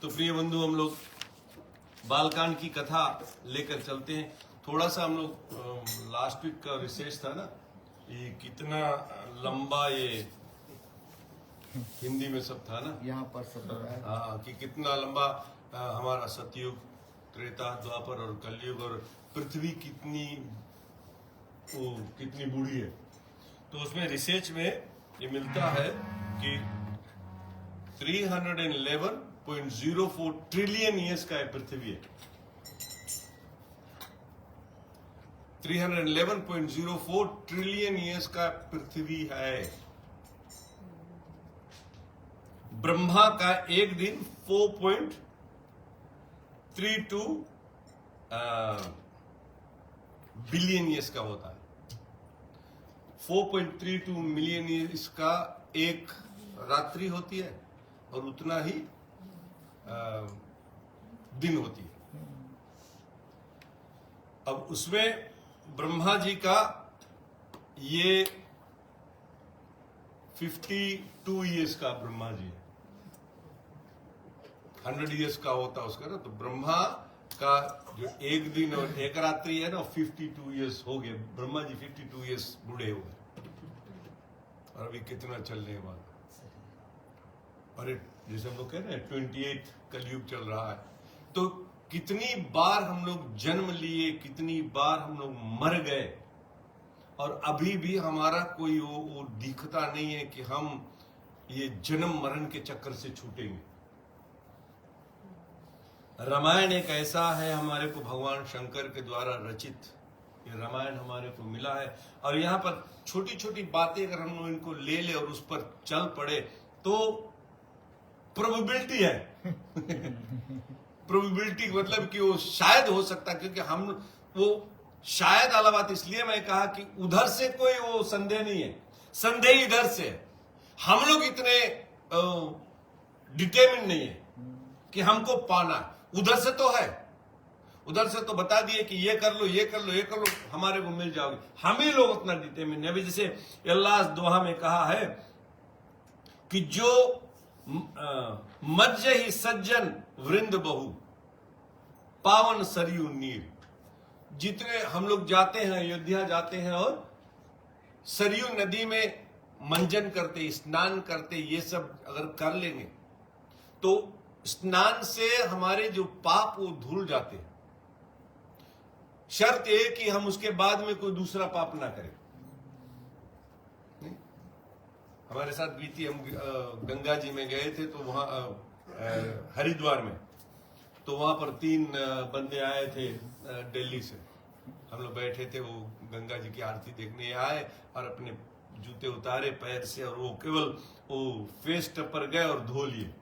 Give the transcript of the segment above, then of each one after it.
तो प्रिय बंधु, हम लोग बालकांड की कथा लेकर चलते हैं। थोड़ा सा हम लोग लास्ट वीक का रिसर्च था ना, ये कितना लंबा ये हिंदी में सब था ना, यहाँ पर सब हाँ, कि कितना लंबा हमारा सतयुग, त्रेता, द्वापर और कलयुग, और पृथ्वी कितनी बूढ़ी है। तो उसमें रिसर्च में ये मिलता है कि 311.04 ट्रिलियन ईयर्स का पृथ्वी है। 311.04 ट्रिलियन ईयर्स का पृथ्वी है। ब्रह्मा का एक दिन 4.32 बिलियन ईयर्स का होता है। 4.32 मिलियन ईयर्स का एक रात्रि होती है और उतना ही दिन होती है। अब उसमें ब्रह्मा जी का ये 52 ईयर्स का ब्रह्मा जी है। 100 ईयर्स का होता उसका ना, तो ब्रह्मा का जो एक दिन और एक रात्रि है ना 52 ईयर्स हो गए। ब्रह्मा जी 52 ईयर्स बूढ़े हो गए और अभी कितना चलने वाला। और जैसे हम लोग कह रहे हैं 28 कलयुग चल रहा है। तो कितनी बार हम लोग जन्म लिए, कितनी बार हम लोग मर गए और अभी भी हमारा कोई वो दिखता नहीं है कि हम ये जन्म मरण के चक्कर से छूटेंगे। रामायण एक ऐसा है हमारे को भगवान शंकर के द्वारा रचित, ये रामायण हमारे को मिला है। और यहाँ पर छोटी छोटी बातें अगर हम लोग इनको ले ले और उस पर चल पड़े तो प्रोबेबिलिटी है प्रोबेबिलिटी मतलब कि वो शायद हो सकता है, क्योंकि हम वो शायद वाला बात इसलिए मैं कहा कि उधर से कोई वो संदेह नहीं है, संदेह इधर से है। हम लोग इतने डिटरमिन नहीं है कि हमको पाना, उधर से तो है, उधर से तो बता दिए कि ये कर लो ये कर लो ये कर लो, हमारे को मिल जाओगे। हम ही लोग उतना डिटरमिन है। अभी जैसे अल्लाह दोहा में कहा है कि जो मज्ज ही सज्जन वृंद बहु पावन सरयू नीर। जितने हम लोग जाते हैं, अयोध्या जाते हैं और सरयू नदी में मंजन करते, स्नान करते, ये सब अगर कर लेंगे तो स्नान से हमारे जो पाप वो धुल जाते हैं। शर्त ये कि हम उसके बाद में कोई दूसरा पाप ना करें। नहीं? हमारे साथ बीती, हम गंगा जी में गए थे तो वहां हरिद्वार में, तो वहां पर 3 बंदे आए थे दिल्ली से। हम लोग बैठे थे, वो गंगा जी की आरती देखने आए और अपने जूते उतारे पैर से और वो केवल वो फेस टपर गए और धो लिए।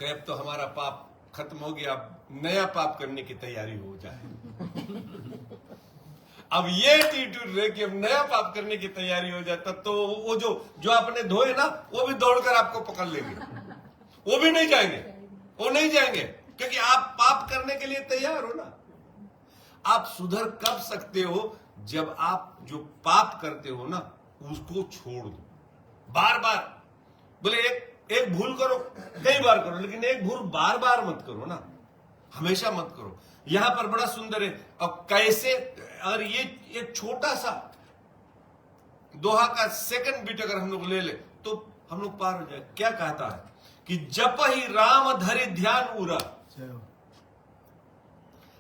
अब तो हमारा पाप खत्म हो गया, अब नया पाप करने की तैयारी हो जाए। अब ये एटीट्यूड रहे कि अब नया पाप करने की तैयारी हो जाता तो वो जो आपने धोए ना वो भी दौड़कर आपको पकड़ लेंगे, वो भी नहीं जाएंगे, वो नहीं जाएंगे, क्योंकि आप पाप करने के लिए तैयार हो ना। आप सुधर कब सकते हो? जब आप जो पाप करते हो ना उसको छोड़ दो। बार बार बोले एक भूल करो, कई बार करो, लेकिन एक भूल बार बार मत करो ना, हमेशा मत करो। यहां पर बड़ा सुंदर है। अब कैसे, अगर ये एक छोटा सा दोहा का सेकंड बीट अगर हम लोग ले ले तो हम लोग पार हो जाए। क्या कहता है कि जप ही राम धरि ध्यान उरा।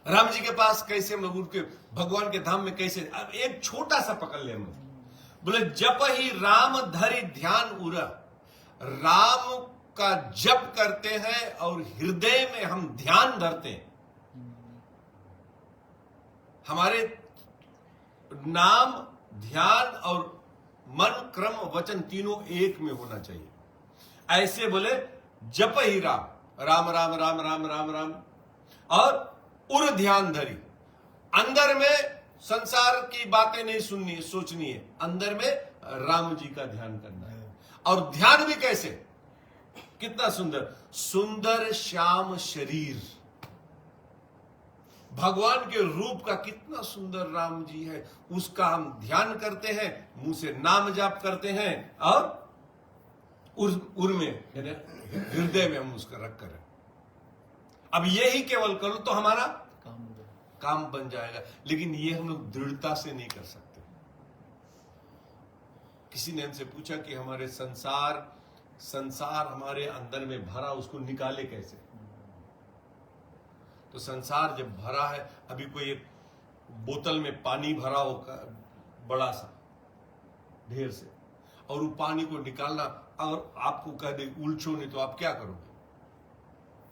राम जी के पास कैसे हम लोग उनके भगवान के धाम में कैसे, अब एक छोटा सा पकड़ ले हम लोग, बोले जप ही राम धरि ध्यान उरा। राम का जप करते हैं और हृदय में हम ध्यान धरते हैं। हमारे नाम, ध्यान और मन, क्रम, वचन तीनों एक में होना चाहिए। ऐसे बोले जप ही राम, राम राम राम राम राम राम, और उर ध्यान धरी। अंदर में संसार की बातें नहीं सुननी है, सोचनी है, अंदर में राम जी का ध्यान करना है। और ध्यान भी कैसे, कितना सुंदर, सुंदर श्याम शरीर, भगवान के रूप का कितना सुंदर राम जी है, उसका हम ध्यान करते हैं, मुंह से नाम जाप करते हैं और उर में हृदय में हम उसका रख कर, अब यही केवल करो तो हमारा काम बन जाएगा। लेकिन ये हम लोग दृढ़ता से नहीं कर सकते। किसी ने हमसे पूछा कि हमारे संसार हमारे अंदर में भरा, उसको निकाले कैसे? तो संसार जब भरा है, अभी कोई एक बोतल में पानी भरा हो बड़ा सा ढेर से, और वो पानी को निकालना अगर आपको कह दे उलझो नहीं, तो आप क्या करोगे?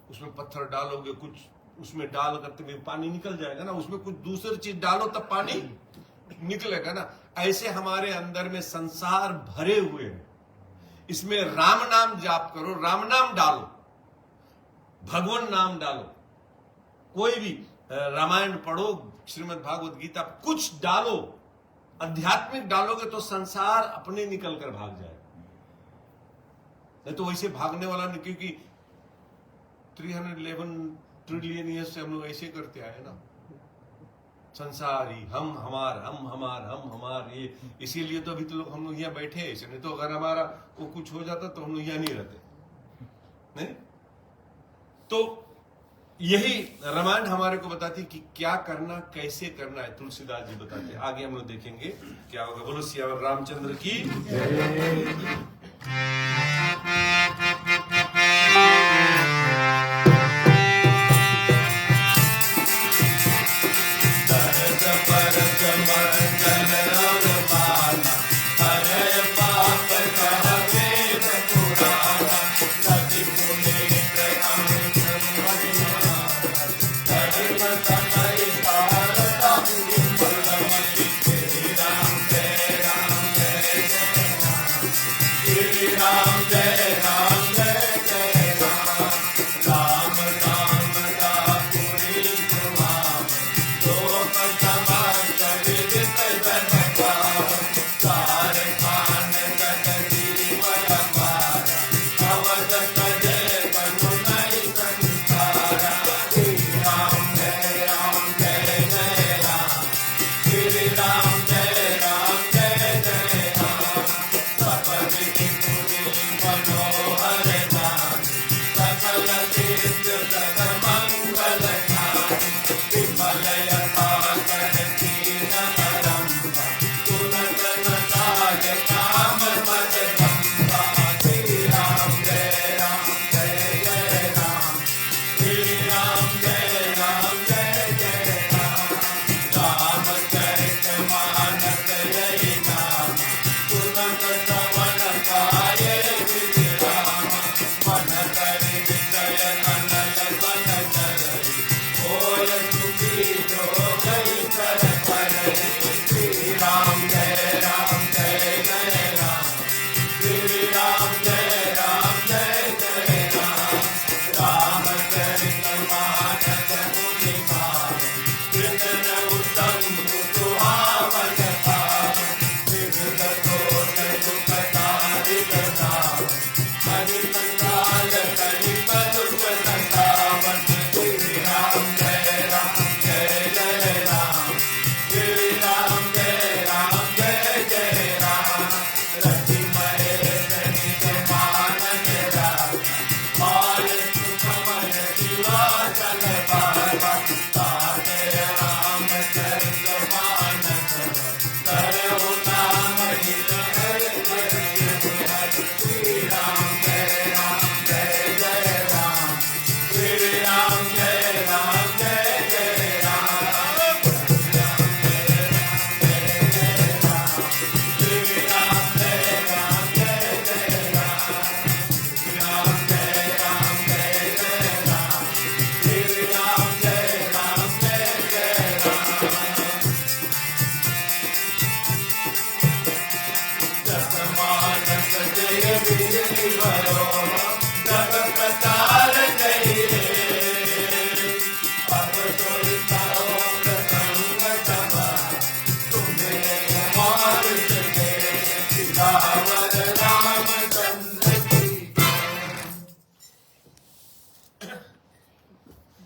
उसमें पत्थर डालोगे, कुछ उसमें डाल करते हुए पानी निकल जाएगा ना, उसमें कुछ दूसरी चीज डालो तब पानी निकलेगा ना। ऐसे हमारे अंदर में संसार भरे हुए हैं, इसमें राम नाम जाप करो, राम नाम डालो, भगवान नाम डालो, कोई भी रामायण पढ़ो, श्रीमद् भागवत गीता, कुछ डालो, आध्यात्मिक डालोगे तो संसार अपने निकल कर भाग जाएगा। नहीं तो वैसे भागने वाला नहीं, क्योंकि 311 ट्रिलियन ईयर से हम लोग ऐसे करते आए ना, संसार ही हम हमार ये, इसीलिए तो अभी तो हम लोग यहाँ बैठे हैं ऐसे, नहीं तो अगर हमारा वो कुछ हो जाता तो हम लोग यहाँ नहीं रहते। नहीं तो यही रामायण हमारे को बताती कि क्या करना, कैसे करना है। तुलसीदास जी बताते हैं, आगे हम लोग देखेंगे क्या होगा। बोलो सियावर रामचंद्र की।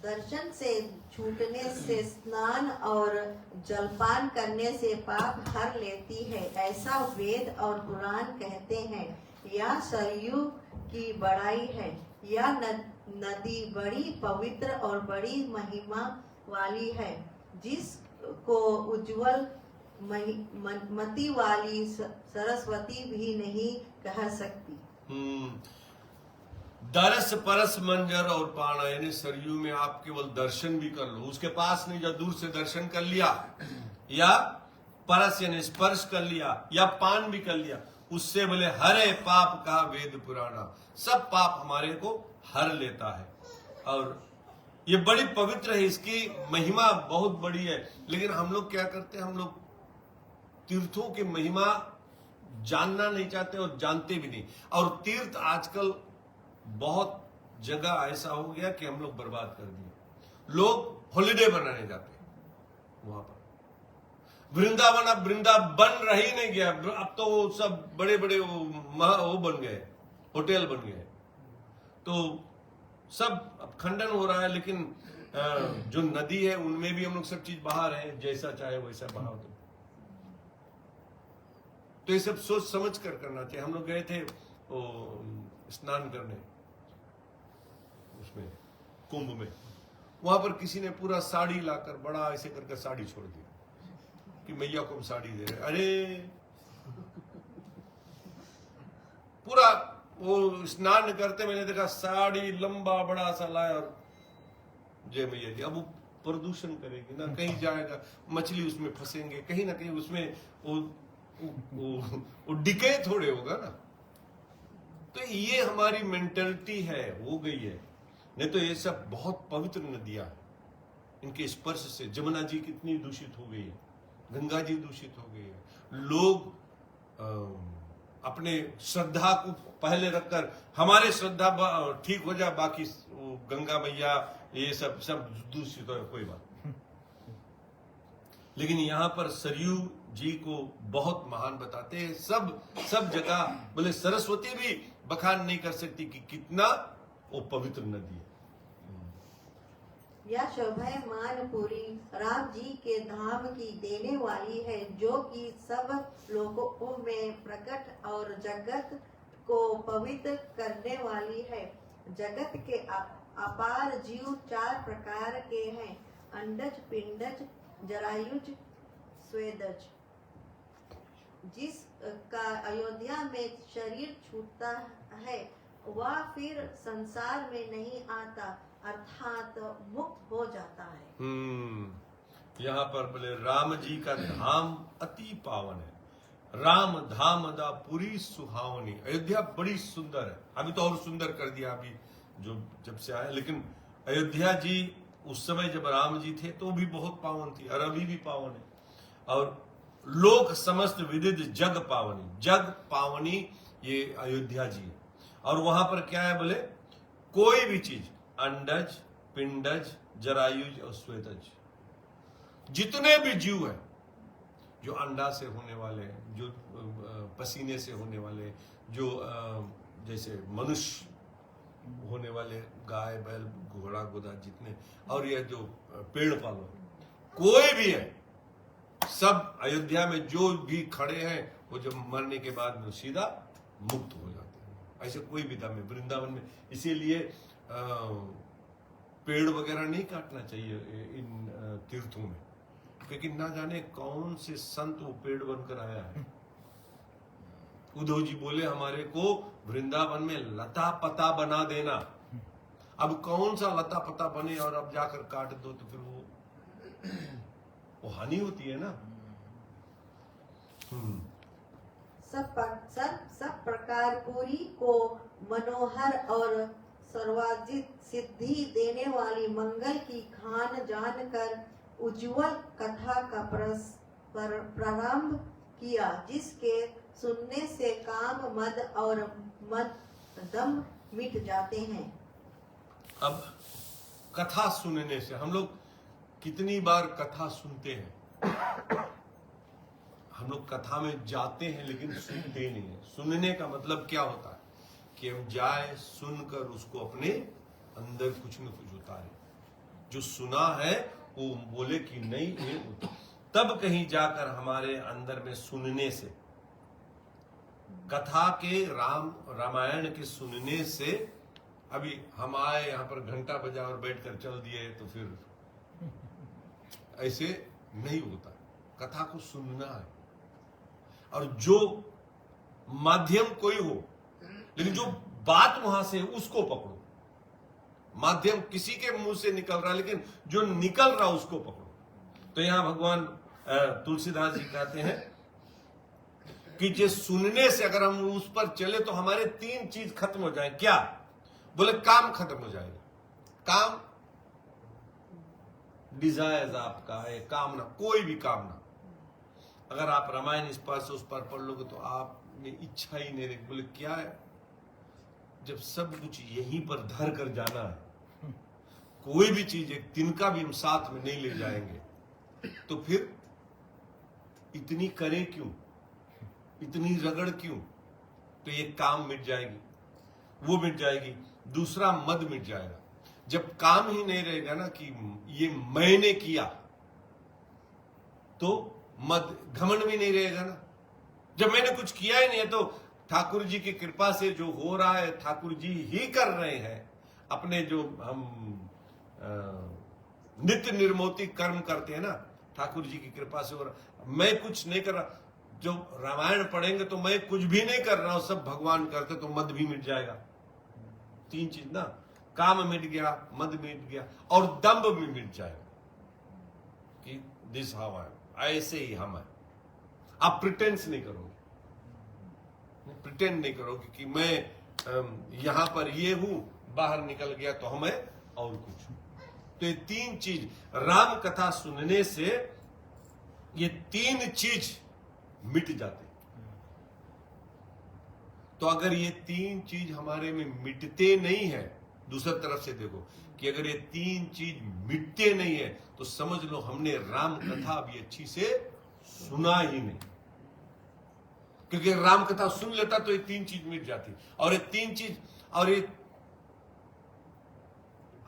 दर्शन से छूटने से, स्नान और जलपान करने से पाप हर लेती है, ऐसा वेद और पुराण कहते हैं। यह सरयू की बड़ाई है। यह नदी बड़ी पवित्र और बड़ी महिमा वाली है, जिसको उज्जवल मति वाली सरस्वती भी नहीं कह सकती। दरस परस मंजर और पाना, यानी सरयू में आप केवल दर्शन भी कर लो, उसके पास नहीं, जब दूर से दर्शन कर लिया, या परस यानी स्पर्श कर लिया, या पान भी कर लिया, उससे बोले हरे पाप का वेद पुराना, सब पाप हमारे को हर लेता है। और ये बड़ी पवित्र है, इसकी महिमा बहुत बड़ी है। लेकिन हम लोग क्या करते हैं, हम लोग तीर्थों की महिमा जानना नहीं चाहते और जानते भी नहीं। और तीर्थ आजकल बहुत जगह ऐसा हो गया कि हम लोग बर्बाद कर दिए। लोग हॉलिडे बनाने जाते हैं वहां पर। वृंदावन अब वृंदावन रह ही नहीं गया, अब तो वो सब बड़े बड़े वो बन गए, होटल बन गए। तो सब अब खंडन हो रहा है। लेकिन जो नदी है उनमें भी हम लोग सब चीज बहा रहे हैं, जैसा चाहे वैसा बहाव दो। तो ये सब सोच समझ कर करना चाहिए। हम लोग गए थे वो स्नान करने उसमें कुंभ में, वहां पर किसी ने पूरा साड़ी लाकर बड़ा ऐसे करके साड़ी छोड़ दी कि मैया को हम साड़ी दे रहे। अरे पूरा वो स्नान करते मैंने देखा साड़ी लंबा बड़ा सा लाया और जय मैया जी। अब वो प्रदूषण करेगी ना, कहीं जाएगा मछली उसमें फंसेंगे, कहीं ना कहीं उसमें वो डिके थोड़े होगा ना। तो ये हमारी मेंटेलिटी है, हो गई है। नहीं तो ये सब बहुत पवित्र नदियां हैं, इनके स्पर्श से जमुना जी कितनी दूषित हो गई है, गंगा जी दूषित हो गई है। लोग अपने श्रद्धा को पहले रखकर, हमारे श्रद्धा ठीक हो जाए, बाकी गंगा मैया ये सब दूषित हो, कोई बात नहीं। लेकिन यहाँ पर सरयू जी को बहुत महान बताते हैं। सब जगह बोले सरस्वती भी बखान नहीं कर सकती कि कितना वो पवित्र नदी है। यह शोभायमान पुरी राम जी के धाम की देने वाली है, जो कि सब लोगों में प्रकट और जगत को पवित्र करने वाली है। जगत के अपार जीव 4 प्रकार के हैं, अंडज, पिंडज, जरायुज, स्वेदज। जिसका अयोध्या में शरीर छूटता है वह फिर संसार में नहीं आता, अर्थात मुक्त हो जाता है। यहाँ पर बोले राम जी का धाम अति पावन है। राम धाम दा पुरी सुहावनी। अयोध्या बड़ी सुंदर है, अभी तो और सुंदर कर दिया अभी जो जब से आया। लेकिन अयोध्या जी उस समय जब राम जी थे तो भी बहुत पावन थी, और अभी भी पावन है। और लोक समस्त विदित जग पावनी, जग पावनी ये अयोध्या जी है। और वहां पर क्या है बोले, कोई भी चीज अंडज, पिंडज, जरायुज और श्वेतज, जितने भी जीव है, जो अंडा से होने वाले, जो पसीने से होने वाले, जो जैसे मनुष्य होने वाले, गाय बैल घोड़ा गोदा जितने, और ये जो पेड़ पालो, कोई भी है, सब अयोध्या में जो भी खड़े हैं वो जब मरने के बाद में सीधा मुक्त हो जाते हैं। ऐसे कोई भी धाम में, वृंदावन में, इसीलिए पेड़ वगैरह नहीं काटना चाहिए इन तीर्थों में, क्योंकि ना जाने कौन से संत वो पेड़ बनकर आया है। उद्धव जी बोले हमारे को वृंदावन में लता पता बना देना। अब कौन सा लता पता बने और अब जाकर काट दो तो फिर वो हानि होती है ना। सब प्रकार पूरी को मनोहर और सर्वाधिक सिद्धि देने वाली मंगल की खान जानकर उज्जवल कथा का प्रारंभ किया, जिसके सुनने से काम मद और मद दम मिट जाते हैं। अब कथा सुनने से, हम लोग कितनी बार कथा सुनते हैं, हम लोग कथा में जाते हैं लेकिन सुनते नहीं है। सुनने का मतलब क्या होता है कि हम जाए, सुनकर उसको अपने अंदर कुछ न कुछ उतारे। जो सुना है वो बोले कि नहीं ये, तब कहीं जाकर हमारे अंदर में सुनने से, कथा के रामायण के सुनने से, अभी हम आए यहाँ पर घंटा बजा और बैठकर चल दिए तो फिर ऐसे नहीं होता। कथा को सुनना है, और जो माध्यम कोई हो, लेकिन जो बात वहां से उसको पकड़ो। माध्यम किसी के मुंह से निकल रहा, लेकिन जो निकल रहा उसको पकड़ो। तो यहां भगवान तुलसीदास जी कहते हैं कि जो सुनने से अगर हम उस पर चले तो हमारे 3 चीज खत्म हो जाए। क्या बोले? काम खत्म हो जाएगा। काम डिजायर आपका है, कामना, कोई भी कामना, अगर आप रामायण इस पार से उस पार पढ़ लोगे तो आप में इच्छा ही नहीं रहेगी। बोले क्या है, जब सब कुछ यहीं पर धर कर जाना है, कोई भी चीज एक तिनका भी हम साथ में नहीं ले जाएंगे, तो फिर इतनी करें क्यों, इतनी रगड़ क्यों? तो ये काम मिट जाएगी, वो मिट जाएगी, दूसरा मद मिट जाएगा। जब काम ही नहीं रहेगा ना कि ये मैंने किया, तो मद, घमंड भी नहीं रहेगा ना। जब मैंने कुछ किया ही नहीं है, तो ठाकुर जी की कृपा से जो हो रहा है ठाकुर जी ही कर रहे हैं। अपने जो हम नित्य निर्मोती कर्म करते हैं ना, ठाकुर जी की कृपा से हो रहा। मैं कुछ नहीं कर रहा, जो रामायण पढ़ेंगे तो मैं कुछ भी नहीं कर रहा हूं, सब भगवान करते, तो मद भी मिट जाएगा। तीन चीज ना, काम मिट गया, मद मिट गया, और दंभ भी मिट जाएगा कि दिस हाउ आई, ऐसे ही हम है। आप प्रिटेंस नहीं करोगे, प्रिटेंड नहीं करोगे कि मैं यहां पर ये हूं, बाहर निकल गया तो हमें और कुछ। तो ये तीन चीज राम कथा सुनने से, ये तीन चीज मिट जाते। तो अगर ये तीन चीज हमारे में मिटते नहीं है, दूसरी तरफ से देखो कि अगर ये तीन चीज मिटते नहीं है, तो समझ लो हमने राम कथा अभी अच्छी से सुना ही नहीं। क्योंकि राम कथा सुन लेता तो ये तीन चीज मिट जाती। और ये तीन चीज, और ये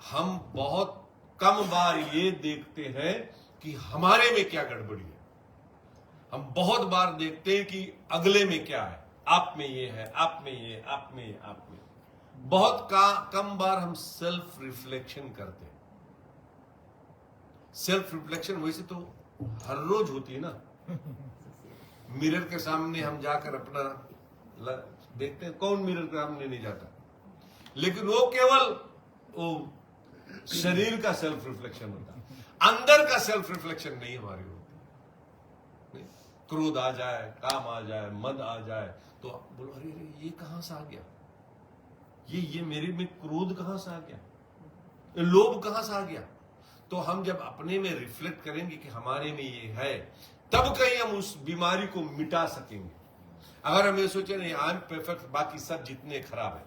हम बहुत कम बार ये देखते हैं कि हमारे में क्या गड़बड़ी है। हम बहुत बार देखते हैं कि अगले में क्या है, आप में ये है, आप में ये, आप में ये, आप में। बहुत कम बार हम सेल्फ रिफ्लेक्शन करते हैं। सेल्फ रिफ्लेक्शन वैसे तो हर रोज होती है ना। मिरर के सामने हम जाकर अपना देखते हैं, कौन मिरर के सामने नहीं जाता? लेकिन वो केवल वो शरीर का सेल्फ रिफ्लेक्शन होता है, अंदर का सेल्फ रिफ्लेक्शन नहीं हमारी होती। क्रोध आ जाए, काम आ जाए, मद आ जाए, तो बोलो अरे ये कहां से आ गया, ये मेरे में क्रोध कहां से आ गया, ये लोभ कहां से आ गया। तो हम जब अपने में रिफ्लेक्ट करेंगे कि हमारे में ये है, तब कहीं हम उस बीमारी को मिटा सकेंगे। अगर हम ये सोचे नहीं आई एम परफेक्ट, बाकी सब जितने खराब है,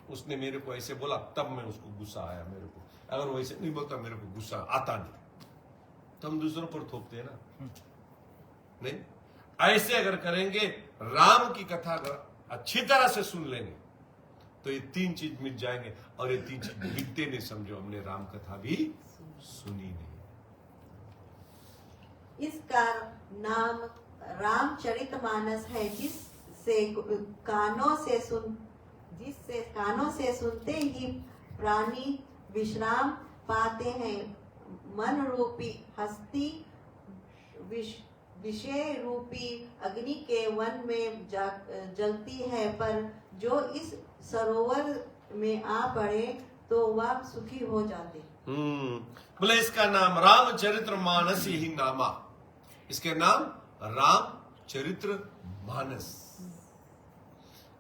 उसने मेरे को ऐसे बोला तब मैं उसको गुस्सा आया मेरे को, अगर वो ऐसे नहीं बोलता मेरे को गुस्सा आता नहीं, तो हम दूसरों पर थोपते हैं ना। नहीं, ऐसे अगर करेंगे, राम की कथा अगर अच्छी तरह से सुन लेंगे, तो ये तीन चीज मिट जाएंगे। और ये तीन चीज मिटते नहीं, समझो हमने राम कथा भी सुनी नहीं। इसका नाम रामचरितमानस है, जिससे कानों से सुनते ही प्राणी विश्राम पाते हैं। मन रूपी हस्ती विषय रूपी अग्नि के वन में जलती है, पर जो इस सरोवर में आ पड़े तो वह सुखी हो जाते। बोले इसका नाम रामचरित्र मानस ही नामा, इसके नाम रामचरित्र मानस,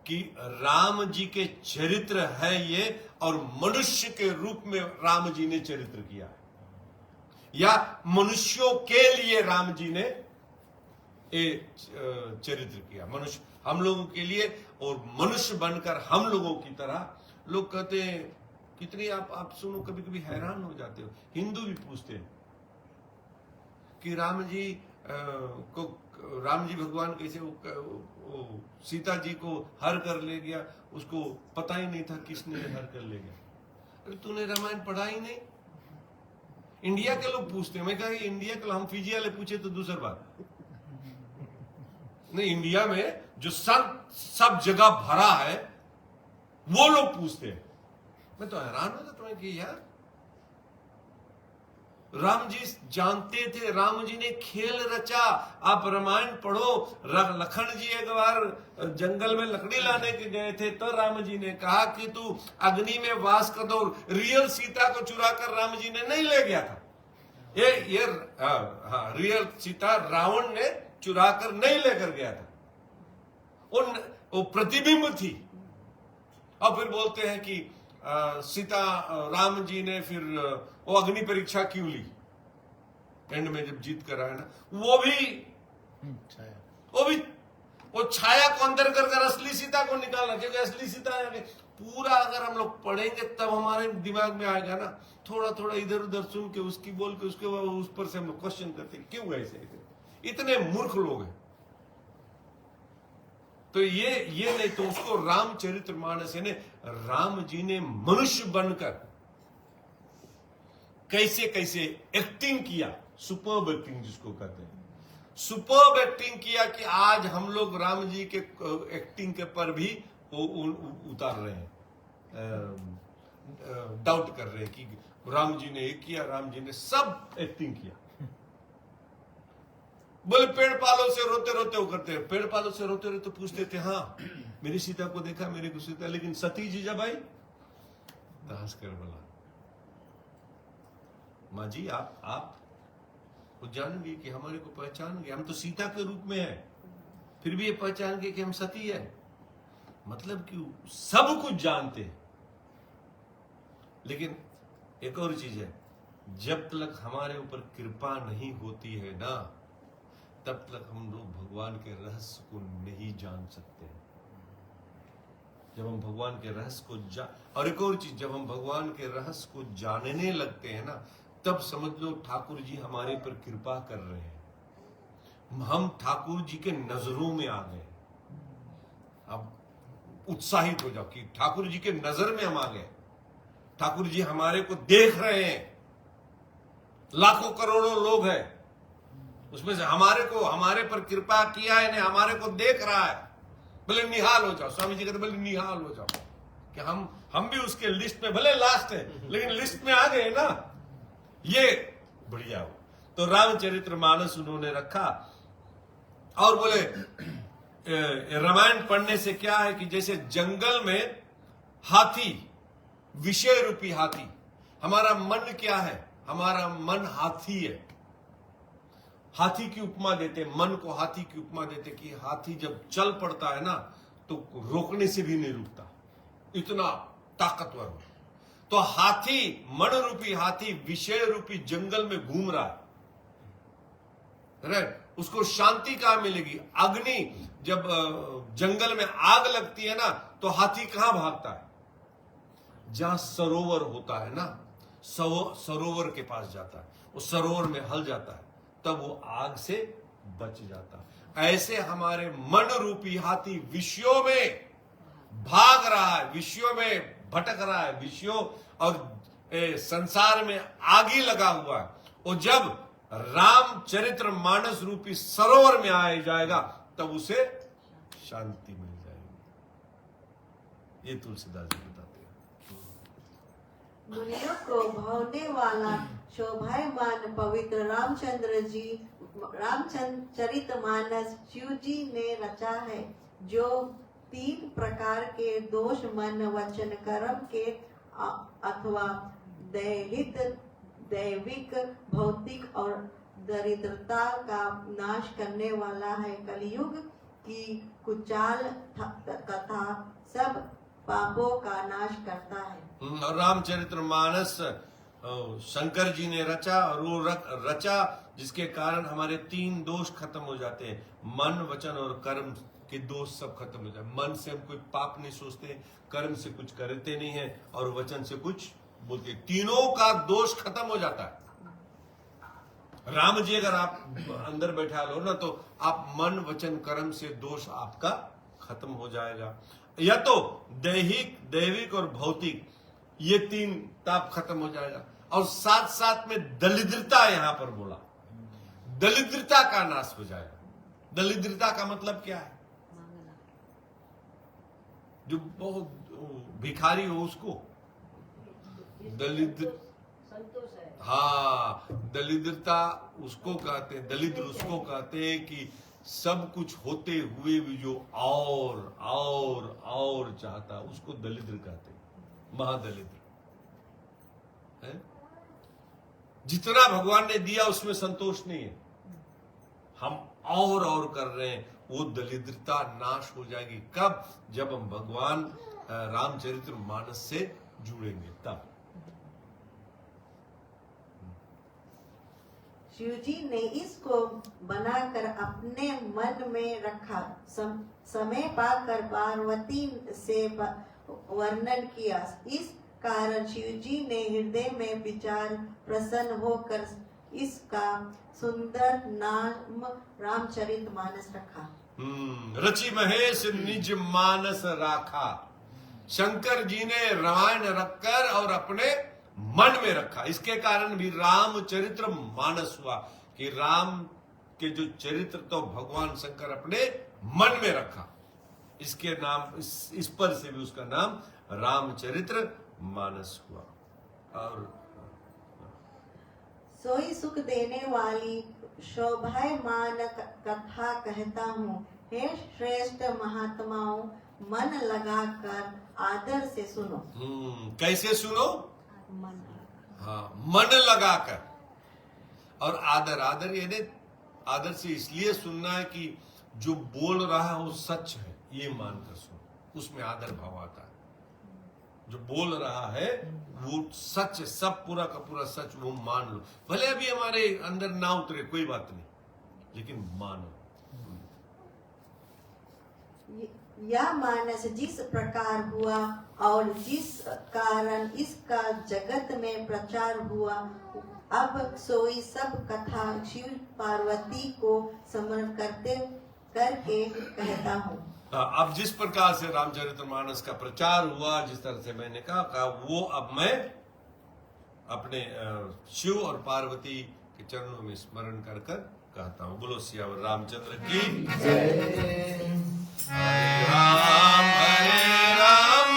कि राम जी के चरित्र है ये, और मनुष्य के रूप में राम जी ने चरित्र किया है, या मनुष्यों के लिए राम जी ने चरित्र किया, मनुष्य हम लोगों के लिए। और मनुष्य बनकर हम लोगों की तरह लोग कहते हैं, कितनी आप सुनो, कभी कभी हैरान हो जाते हो। हिंदू भी पूछते हैं कि राम जी भगवान कैसे वो सीता जी को हर कर ले गया, उसको पता ही नहीं था किसने हर कर ले गया। अरे तूने रामायण पढ़ा ही नहीं। इंडिया के लोग पूछते हैं, मैं कहा इंडिया के, हम फिजी वाले पूछे तो दूसरी बात नहीं, इंडिया में जो सब जगह भरा है वो लोग पूछते हैं। मैं तो हैरान हो जाता हूं कि यार राम जी जानते थे, राम जी ने खेल रचा। आप रामायण पढ़ो, लखन जी एक बार जंगल में लकड़ी लाने के गए थे, तो राम जी ने कहा कि तू अग्नि में वास कर दो। रियल सीता को चुरा कर राम जी ने नहीं ले गया था, ये रियल सीता रावण ने चुरा कर नहीं लेकर गया था, वो प्रतिबिंब थी। और फिर बोलते हैं कि सीता राम जी ने फिर वो अग्नि परीक्षा क्यों ली, एंड में जब जीत कर आए ना, वो भी वो छाया को अंदर कर असली सीता को निकालना, क्योंकि असली सीता है पूरा अगर हम लोग पढ़ेंगे तब हमारे दिमाग में आएगा ना। थोड़ा थोड़ा इधर उधर सुन के उसकी बोल के उसके बाद उस पर से हम लोग क्वेश्चन करते हैं क्यों ऐसे इतने मूर्ख लोग हैं। तो ये नहीं तो उसको रामचरितमानस ने राम जी ने मनुष्य बनकर कैसे कैसे एक्टिंग किया, सुपर्ब एक्टिंग जिसको कहते हैं, सुपर्ब एक्टिंग किया कि आज हम लोग राम जी के एक्टिंग के पर भी उतार रहे हैं, डाउट कर रहे हैं कि राम जी ने ये किया, राम जी ने सब एक्टिंग किया। बोले पेड़ पालों से रोते रोते वो करते हैं, पेड़ पालों से रोते रोते पूछते थे हाँ मेरी सीता को देखा, मेरी को सीता, लेकिन सती जी जब आई तो हंस कर बोला माँ जी आप जान गए कि हमारे को पहचान गए, हम तो सीता के रूप में है, फिर भी ये पहचान गए कि हम सती है। मतलब कि सब कुछ जानते हैं। लेकिन एक और चीज है, जब तक हमारे ऊपर कृपा नहीं होती है ना, तब तक हम लोग भगवान के रहस्य को नहीं जान सकते। जब हम भगवान के रहस्य को और एक और चीज, जब हम भगवान के रहस्य को जानने लगते हैं ना, तब समझ लो ठाकुर जी हमारे पर कृपा कर रहे हैं, हम ठाकुर जी के नजरों में आ गए। अब उत्साहित हो जाओ कि ठाकुर जी के नजर में हम आ गए, ठाकुर जी हमारे को देख रहे हैं, लाखों करोड़ों लोग हैं, उसमें से हमारे पर कृपा किया है, हमारे को देख रहा है। भले निहाल हो जाओ, स्वामी जी कहते भले निहाल हो जाओ कि हम भी उसके लिस्ट में, भले लास्ट है लेकिन लिस्ट में आ गए ना, ये बढ़िया हो। तो रामचरितमानस उन्होंने रखा और बोले रामायण पढ़ने से क्या है कि जैसे जंगल में हाथी, विषय रूपी हाथी, हमारा मन क्या है, हमारा मन हाथी है। हाथी की उपमा देते, मन को हाथी की उपमा देते कि हाथी जब चल पड़ता है ना तो रोकने से भी नहीं रुकता, इतना ताकतवर हो। तो हाथी, मन रूपी हाथी विषय रूपी जंगल में घूम रहा है, उसको शांति कहां मिलेगी? अग्नि, जब जंगल में आग लगती है ना तो हाथी कहां भागता है? जहां सरोवर होता है ना, सरोवर के पास जाता है, वो सरोवर में हल जाता है, तब वो आग से बच जाता है। ऐसे हमारे मन रूपी हाथी विषयों में भाग रहा है, विषयों में भटक रहा है, विषयों और संसार में आगी लगा हुआ है। और जब रामचरितमानस रूपी सरोवर में आ जाएगा तब उसे शांति मिल जाएगी। ये तुलसीदास जी बताते हैं। मुनियों को भावने वाला शोभायमान पवित्र रामचरितमानस शिव जी ने रचा है, जो 3 प्रकार के दोष मन वचन कर्म के अथवा दैविक भौतिक और दरिद्रता का नाश करने वाला है। कलयुग की कुचाल कथा सब पापों का नाश करता है। रामचरितमानस शंकर जी ने रचा, और वो रचा जिसके कारण हमारे 3 दोष खत्म हो जाते हैं, मन वचन और कर्म के दोष सब खत्म हो जाए। मन से हम कोई पाप नहीं सोचते, कर्म से कुछ करते नहीं है, और वचन से कुछ बोलते, तीनों का दोष खत्म हो जाता है। राम जी अगर आप अंदर बैठा लो ना तो आप मन वचन कर्म से दोष आपका खत्म हो जाएगा। या तो दैविक और भौतिक, ये 3 ताप खत्म हो जाएगा। और साथ साथ में दरिद्रता यहां पर बोला, दरिद्रता का नाश हो जाएगा। दरिद्रता का मतलब क्या है? जो बहुत भिखारी हो उसको दलिद्र, हाँ, दरिद्रता उसको कहते हैं, दलिद्र उसको कहते हैं कि सब कुछ होते हुए भी जो और चाहता, उसको दलिद्र कहते हैं, महादलिद्र है। जितना भगवान ने दिया उसमें संतोष नहीं है, हम और कर रहे हैं, वो दरिद्रता नाश हो जाएगी। कब? जब हम भगवान रामचरितमानस से जुड़ेंगे तब। शिव जी ने इसको बनाकर अपने मन में रखा। समय पाकर पार्वती से वर्णन किया। इस कारण शिव जी ने हृदय में विचार प्रसन्न होकर इसका सुंदर नाम रामचरितमानस रखा। रचि महेश निज मानस राखा। शंकर जी ने रामायण रखकर और अपने मन में रखा। इसके कारण भी रामचरित्र मानस हुआ कि राम के जो चरित्र तो भगवान शंकर अपने मन में रखा। इसके नाम इस पर से भी उसका नाम रामचरित्र मानस हुआ। और सोई सुख देने वाली शोभायमान कथा कहता हूँ। हे श्रेष्ठ महात्माओं, मन लगाकर आदर से सुनो। कैसे सुनो? मन। हाँ, मन लगाकर। और आदर यानी आदर से इसलिए सुनना है कि जो बोल रहा है वो सच है, ये मानकर सुनो। उसमें आदर भाव आता है। जो बोल रहा है वो सच, सब पूरा का पूरा सच, वो मान लो। भले अभी हमारे अंदर ना उतरे, कोई बात नहीं, लेकिन मानो। यह मानस जिस प्रकार हुआ और जिस कारण इसका जगत में प्रचार हुआ, अब सोई सब कथा शिव पार्वती को समर्पण करके कहता हूँ। अब जिस प्रकार से रामचरितमानस का प्रचार हुआ, जिस तरह से मैंने कहा वो अब मैं अपने शिव और पार्वती के चरणों में स्मरण कर कहता हूँ। बोलो सियावर रामचंद्र की जय। हरे राम हरे राम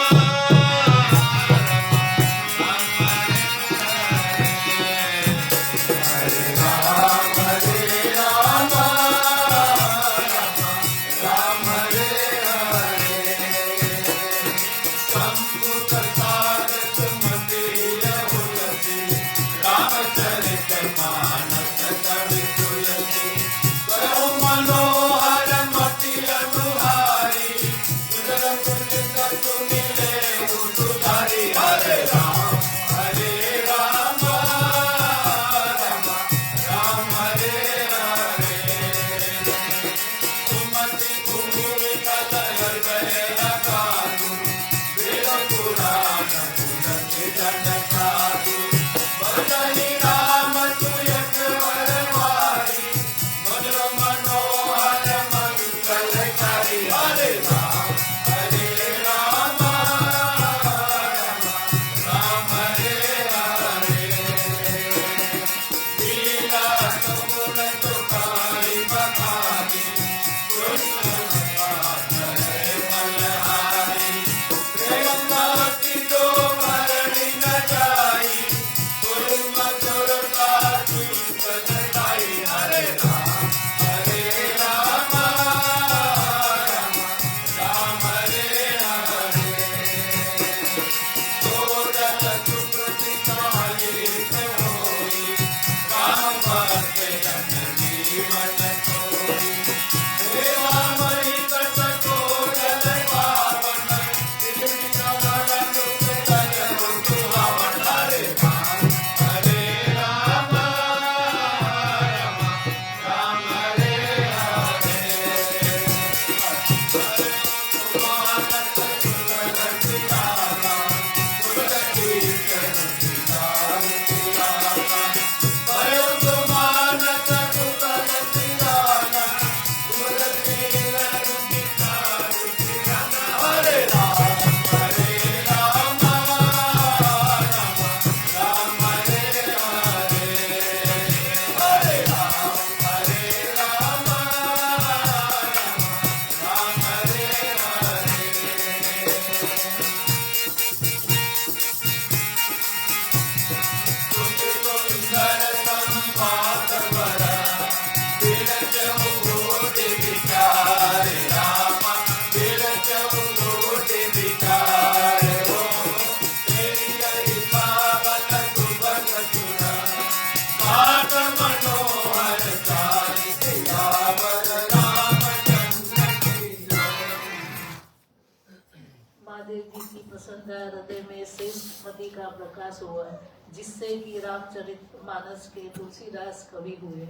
Jai मति का प्रकाश हुआ, जिससे कि रामचरितमानस के तुलसीदास कवि हुए।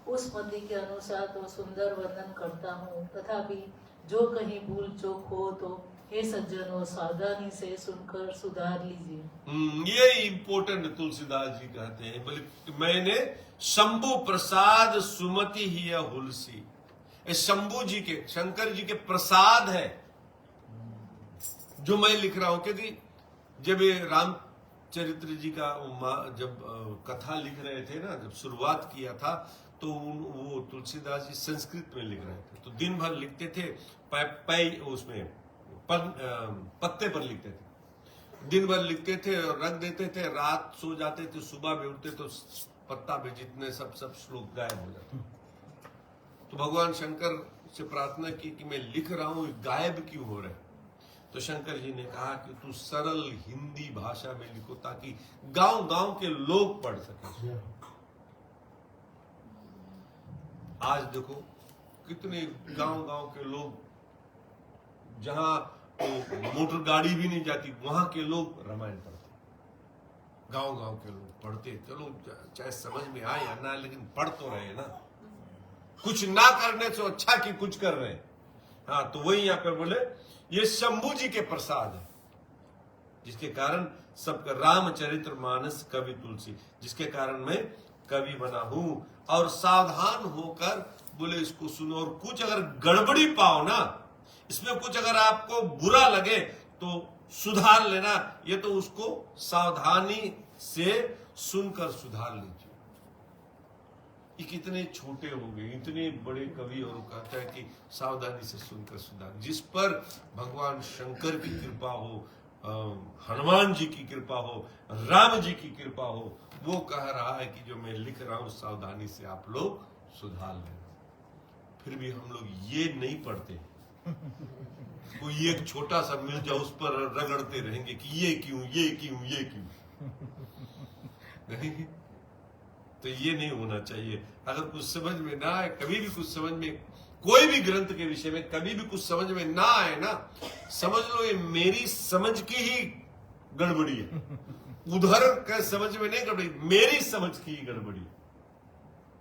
उस मति के अनुसार तो सुंदर वर्णन करता हूँ, तथापि जो कहीं भूल चूक हो तो हे सज्जनों सावधानी से सुनकर सुधार लीजिए। ये इम्पोर्टेंट तुलसीदास जी कहते हैं, बोले मैंने शंभु प्रसाद सुमति ही है हुलसी। ये शंभु जी के, शंकर जी के प्रसाद है जो मैं लिख रहा हूं। क्योंकि जब ये रामचरित्र जी का जब कथा लिख रहे थे ना, जब शुरुआत किया था, तो वो तुलसीदास जी संस्कृत में लिख रहे थे, तो दिन भर लिखते थे, उसमें पत्ते पर लिखते थे, दिन भर लिखते थे और रख देते थे, रात सो जाते थे, सुबह में उठते तो पत्ता पे जितने सब श्लोक गायब हो जाते। तो भगवान शंकर से प्रार्थना की कि मैं लिख रहा हूं, गायब क्यों हो रहे? तो शंकर जी ने कहा कि तू सरल हिंदी भाषा में लिखो ताकि गांव गांव के लोग पढ़ सके। आज देखो कितने गांव गांव के लोग, जहां तो मोटर गाड़ी भी नहीं जाती, वहां के लोग रामायण पढ़ते, गांव गांव के लोग पढ़ते। चलो चाहे समझ में आए या ना, लेकिन पढ़ तो रहे ना। कुछ ना करने से अच्छा कि कुछ कर रहे हैं। हाँ, तो वही यहाँ पे बोले ये शंभू जी के प्रसाद है, जिसके कारण सबका रामचरित्र मानस कवि तुलसी, जिसके कारण मैं कवि बना हूं। और सावधान होकर बोले इसको सुनो, और कुछ अगर गड़बड़ी पाओ ना, इसमें कुछ अगर आपको बुरा लगे तो सुधार लेना। ये तो उसको सावधानी से सुनकर सुधार लीजिए। ये कितने छोटे हो गए, इतने बड़े कवि, और कहता है कि सावधानी से सुनकर सुधार। जिस पर भगवान शंकर की कृपा हो, हनुमान जी की कृपा हो, राम जी की कृपा हो, वो कह रहा है कि जो मैं लिख रहा हूं सावधानी से आप लोग सुधार लेना। फिर भी हम लोग ये नहीं पढ़ते, कोई एक छोटा सा मिल जाए उस पर रगड़ते रहेंगे कि ये क्यों, ये क्यों, ये क्यों। नहीं, तो ये नहीं होना चाहिए। अगर कुछ समझ में ना आए, कभी भी कुछ समझ में, कोई भी ग्रंथ के विषय में कभी भी कुछ समझ में ना आए ना, समझ लो ये मेरी समझ की ही गड़बड़ी है। उधर का समझ में नहीं गड़बड़ी, मेरी समझ की ही गड़बड़ी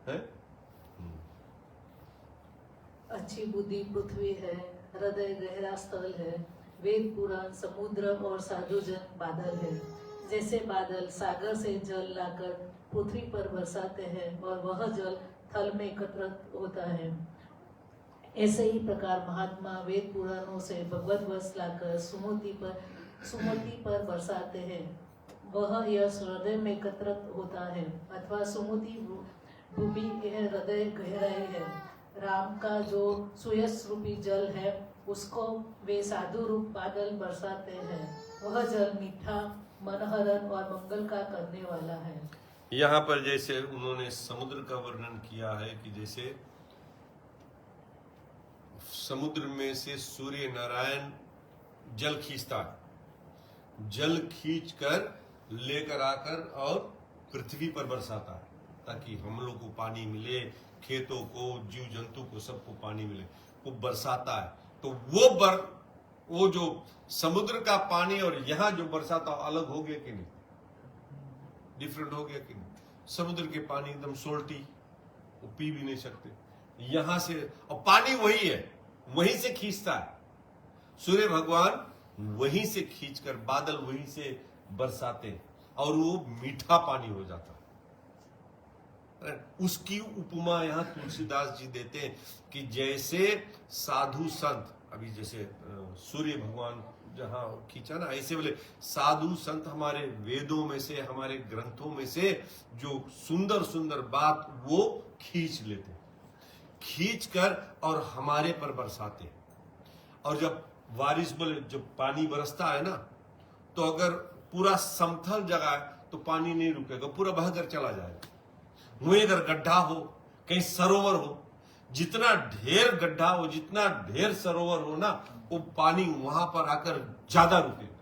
है। अच्छी बुद्धि पृथ्वी है, हृदय गहरा स्थल है, वेद पुराण समुद्र और साधुजन बादल है। जैसे बादल सागर से जल लाकर पृथ्वी पर बरसाते हैं और वह जल थल में एकत्रित होता है, ऐसे ही प्रकार महात्मा वेद पुराणों से भगवत वश लाकर सुमति पर बरसाते हैं। वह यश हृदय में एकत्रित होता है, अथवा सुमति भूमि हृदय गहराई है। राम का जो सुयश रूपी जल है, उसको वे साधु रूप बादल बरसाते हैं। वह जल मीठा, मनहरण और मंगल का करने वाला है। यहाँ पर जैसे उन्होंने समुद्र का वर्णन किया है कि जैसे समुद्र में से सूर्य नारायण जल खींचता है, जल खींच कर लेकर आकर और पृथ्वी पर बरसाता है, ताकि हम लोग को पानी मिले, खेतों को, जीव जंतु को, सबको पानी मिले। वो बरसाता है। तो वो जो समुद्र का पानी और यहाँ जो बरसाता अलग हो गया कि नहीं, डिफरेंट हो गया कि नहीं? समुद्र के पानी एकदम सोल्टी, वो पी भी नहीं सकते। यहां से, और पानी वही है, वहीं से खींचता है सूर्य भगवान, वहीं से खींचकर बादल वहीं से बरसाते, और वो मीठा पानी हो जाता है। उसकी उपमा यहां तुलसीदास जी देते हैं कि जैसे साधु संत, अभी जैसे सूर्य भगवान जहां खींचा ना, ऐसे बोले साधु संत हमारे वेदों में से, हमारे ग्रंथों में से जो सुंदर सुंदर बात वो खींच लेते, खींच कर और हमारे पर बरसाते। और जब बारिश बोले, जब पानी बरसता है ना, तो अगर पूरा समतल जगह है तो पानी नहीं रुकेगा, पूरा बहकर चला जाएगा। वहीं अगर गड्ढा हो, कहीं सरोवर हो, जितना ढेर गड्ढा हो, जितना ढेर सरोवर हो ना, वो पानी वहां पर आकर ज्यादा रुकेगा।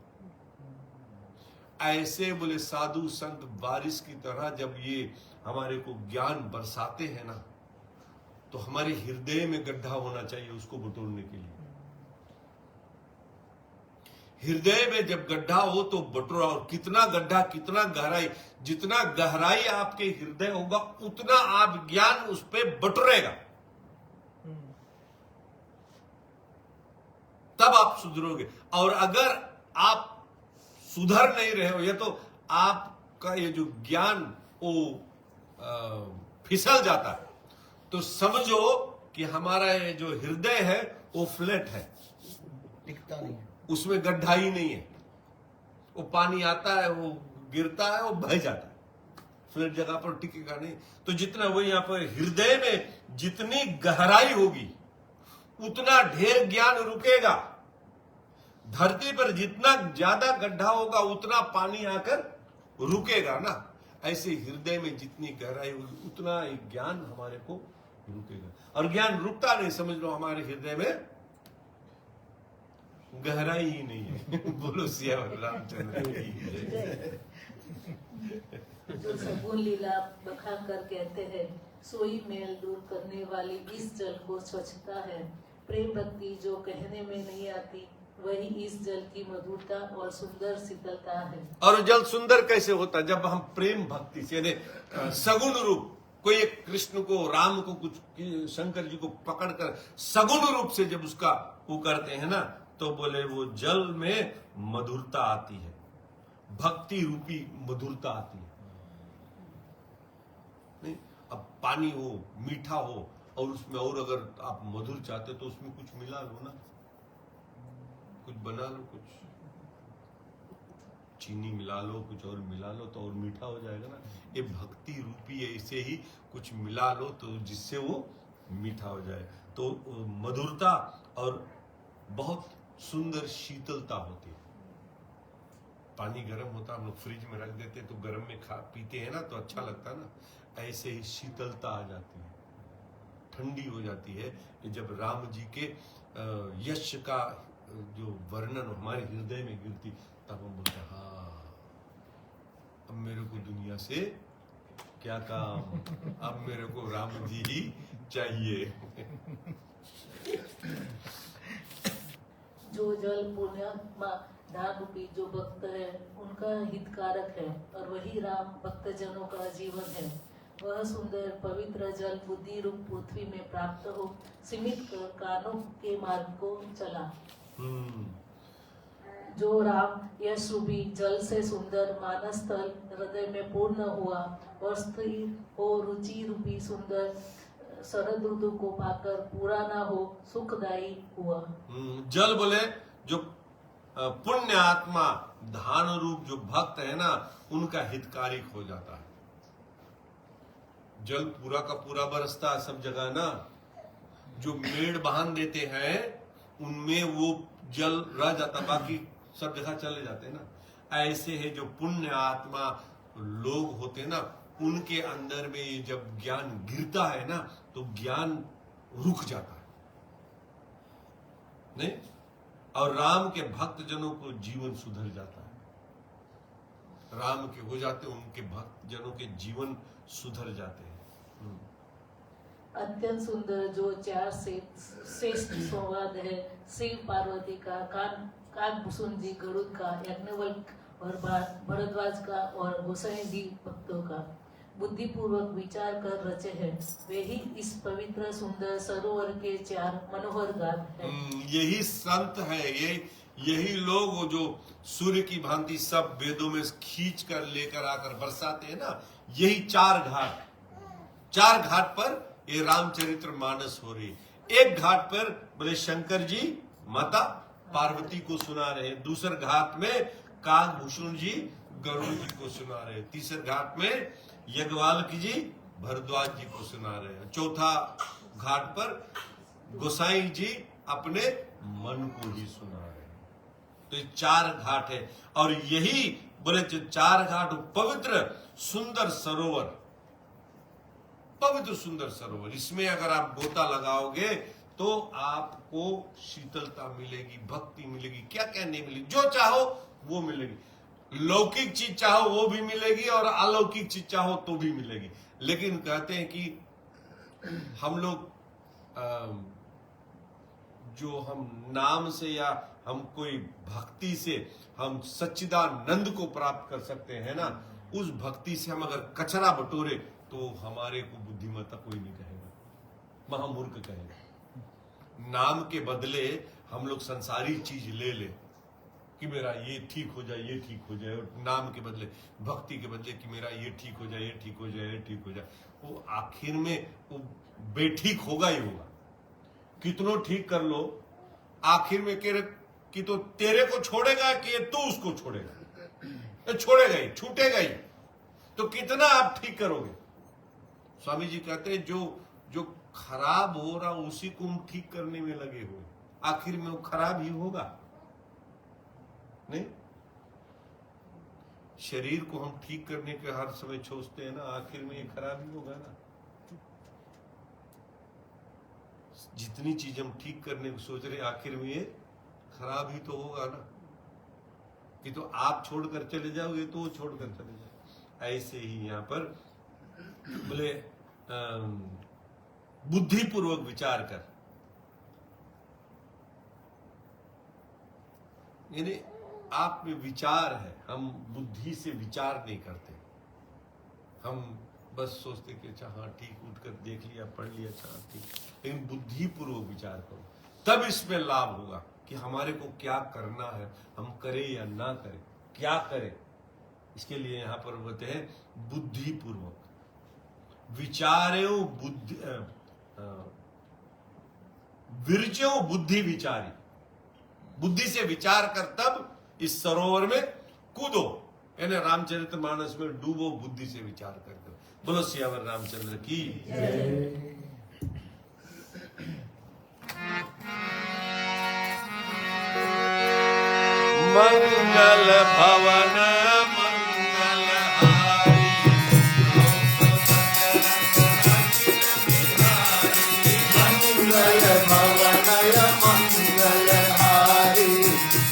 ऐसे बोले साधु संत बारिश की तरह जब ये हमारे को ज्ञान बरसाते हैं ना, तो हमारे हृदय में गड्ढा होना चाहिए उसको बटोरने के लिए। हृदय में जब गड्ढा हो तो बटोरा, और कितना गड्ढा, कितना गहराई, जितना गहराई आपके हृदय होगा उतना आप ज्ञान उस पर बटोरेगा, तब आप सुधरोगे। और अगर आप सुधर नहीं रहे हो, या तो आपका ये जो ज्ञान वो फिसल जाता है, तो समझो कि हमारा ये जो हृदय है वो फ्लैट है, टिकता नहीं है, उसमें गड्ढा ही नहीं है। वो पानी आता है, वो गिरता है, वो बह जाता है, फ्लैट जगह पर टिकेगा नहीं। तो जितना वो यहाँ पर हृदय में जितनी गहराई होगी उतना ढेर ज्ञान रुकेगा। धरती पर जितना ज्यादा गड्ढा होगा उतना पानी आकर रुकेगा ना। ऐसे हृदय में जितनी गहराई होगी उतना एक ज्ञान हमारे को रुकेगा। और ज्ञान रुकता नहीं, समझ लो हमारे हृदय में गहराई ही नहीं है। बोलो सियावर रामचंद्र की जय। जो सगुन लीला बखान कर कहते हैं, सोई मेल दूर करने वाली इस जल को स्वच्छता है। प्रेम भक्ति जो कहने में नहीं आती, वही इस जल की मधुरता और सुंदर शीतलता है। और जल सुंदर कैसे होता? जब हम प्रेम भक्ति से, यानी सगुण रूप, कोई एक कृष्ण को, राम को, कुछ शंकर जी को पकड़कर सगुण रूप से जब उसका वो करते हैं ना, तो बोले वो जल में मधुरता आती है, भक्ति रूपी मधुरता आती है। नहीं, अब पानी हो, मीठा हो, और उसमें और अगर आप मधुर चाहते तो उसमें कुछ मिला लो ना, कुछ बना लो, कुछ चीनी मिला लो, कुछ और मिला लो, तो और मीठा हो जाएगा ना। ये भक्ति रूपी है, इसे ही कुछ मिला लो तो जिससे वो मीठा हो जाए। तो मधुरता और बहुत सुंदर शीतलता होती है। पानी गर्म होता है, हम लोग फ्रिज में रख देते तो गर्म में खा पीते हैं ना, तो अच्छा लगता है ना। ऐसे ही शीतलता आ जाती है, ठंडी हो जाती है कि जब राम जी के यश का जो वर्णन हमारे हृदय में गिरती, तब हम बोलते हैं हाँ, अब मेरे को दुनिया से क्या काम, अब मेरे को राम जी ही चाहिए। जो जल पुण्यात्मा दान रूपी जो भक्त है उनका हितकारक है, और वही राम भक्तजनों का जीवन है। वह सुंदर पवित्र जल बुद्धि रूप पृथ्वी में प्राप्त हो, सीमित कर कानों के मार्ग को चला। जो राम यश रूपी जल से सुंदर मानस स्थल हृदय में पूर्ण हुआ, और स्थिर हो रुचि रूपी सुंदर शरद ऋतु को पाकर पूरा ना हो सुखदायी हुआ। जल बोले जो पुण्य आत्मा धान रूप जो भक्त है ना, उनका हितकारिक हो जाता है। जल पूरा का पूरा बरसता है सब जगह ना। जो मेड़ बांध देते हैं उनमें वो जल रह जाता, बाकी सब जगह चले जाते हैं ना। ऐसे है जो पुण्य आत्मा लोग होते हैं ना, उनके अंदर में ये जब ज्ञान गिरता है ना, तो ज्ञान रुक जाता है नहीं। और राम के भक्त जनों को जीवन सुधर जाता है। राम के हो जाते, उनके भक्त जनों के जीवन सुधर जाते हैं। अत्यंत सुंदर जो चार से श्रेष्ठ संवाद है, शिव पार्वती का, काकभूषण जी गरुड़ का, यज्ञवल्क और भरद्वाज का, और गोसाई जी भक्तों का बुद्धिपूर्वक विचार कर रचे हैं, वे ही इस पवित्र सुंदर सरोवर के चार मनोहर घाट हैं। यही संत है, यही लोग वो जो सूर्य की भांति सब वेदों में खींच कर लेकर आकर बरसाते हैं ना, यही चार घाट पर ये रामचरित्र मानस हो रही। एक घाट पर बोले शंकर जी माता पार्वती को सुना रहे, दूसरे घाट में काकभूषण जी गरुड़ जी को सुना रहे, तीसरे घाट में यज्ञवल्क जी भरद्वाज जी को सुना रहे हैं, चौथा घाट पर गोसाई जी अपने मन को ही सुना रहे हैं। तो ये चार घाट है, और यही बोले जो चार घाट पवित्र सुंदर सरोवर, पवित्र सुंदर सरोवर, इसमें अगर आप गोता लगाओगे तो आपको शीतलता मिलेगी, भक्ति मिलेगी, क्या क्या नहीं मिलेगी, जो चाहो वो मिलेगी। लौकिक चीज चाहो वो भी मिलेगी और अलौकिक चीज चाहो तो भी मिलेगी। लेकिन कहते हैं कि हम लोग जो हम नाम से या हम कोई भक्ति से हम सच्चिदानंद को प्राप्त कर सकते हैं ना, उस भक्ति से हम अगर कचरा बटोरे तो हमारे को बुद्धिमत्ता कोई नहीं कहेगा, महामूर्ख कहेगा। नाम के बदले हम लोग संसारी चीज ले ले कि मेरा ये ठीक हो जाए, ये ठीक हो जाए, और नाम के बदले, भक्ति के बदले कि मेरा ये ठीक हो जाए, ये ठीक हो जाए, ये ठीक हो जाए, वो आखिर में वो बेठीक होगा ही होगा। कितनों ठीक कर लो, आखिर में कह रहे कि तो तेरे को छोड़ेगा कि ये तू उसको छोड़ेगा, छोड़ेगा ही, छूटेगा ही, तो कितना आप ठीक करोगे। स्वामी जी कहते हैं जो खराब हो रहा उसी को हम ठीक करने में लगे हुए, आखिर में वो खराब ही होगा। नहीं, शरीर को हम ठीक करने के हर समय सोचते हैं ना, आखिर में ये खराब ही होगा ना। जितनी चीज हम ठीक करने को सोच रहे, आखिर में ये खराब ही तो होगा ना। कि तो आप छोड़कर चले जाओगे तो वो छोड़कर चले जाए। ऐसे ही यहां पर बोले बुद्धिपूर्वक विचार कर, यानी आप में विचार है, हम बुद्धि से विचार नहीं करते। हम बस सोचते कि अच्छा हाँ ठीक, उठकर देख लिया, पढ़ लिया, अच्छा ठीक, लेकिन बुद्धिपूर्वक विचार करो, तब इसमें लाभ होगा कि हमारे को क्या करना है, हम करें या ना करें, क्या करें। इसके लिए यहां पर बोलते हैं बुद्धिपूर्वक विचार्यो बुद्धि विरचो बुद्धि विचारी, बुद्धि से विचार कर तब इस सरोवर में कूदो, यानी रामचरितमानस में डूबो बुद्धि से विचार कर। बोलो सियावर रामचंद्र की। मंगल भवन मंगल हारी, मंगल भवन मंगल हारी,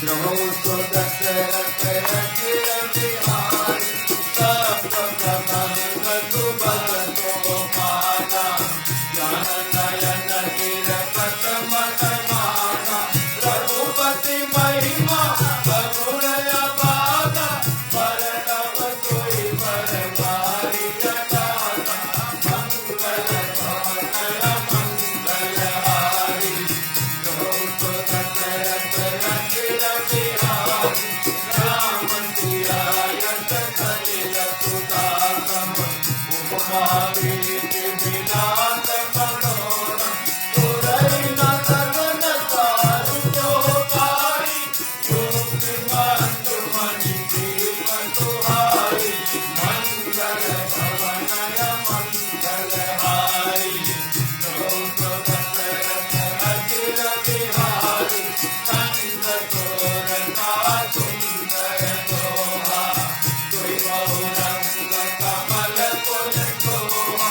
द्रोह सो दशरथ अखिल बिहारी, सब प्रबंध सुबल तो माना, ज्ञान नयन निरपत मन माना, रघुपति महिमा बगुण अपागा, बरनव सोई बरबारी जटाना, मंगल भवन मंगल हारी, द्रोह सो दशरथ अखिल बिहारी, राम सिया यश सलिल सुदासम, उपमा विनीत विलास मनोरम, सुरई न सगन सारु जो पाई, युक्ति बंधु मणि जीवन सुहाई, मंगल भवन मंगल हारी, द्रोह सो दशरथ अखिल बिहारी, कंद तोर का सुंदर दोहा, कोई बहुरंग कमल कुल सोहा,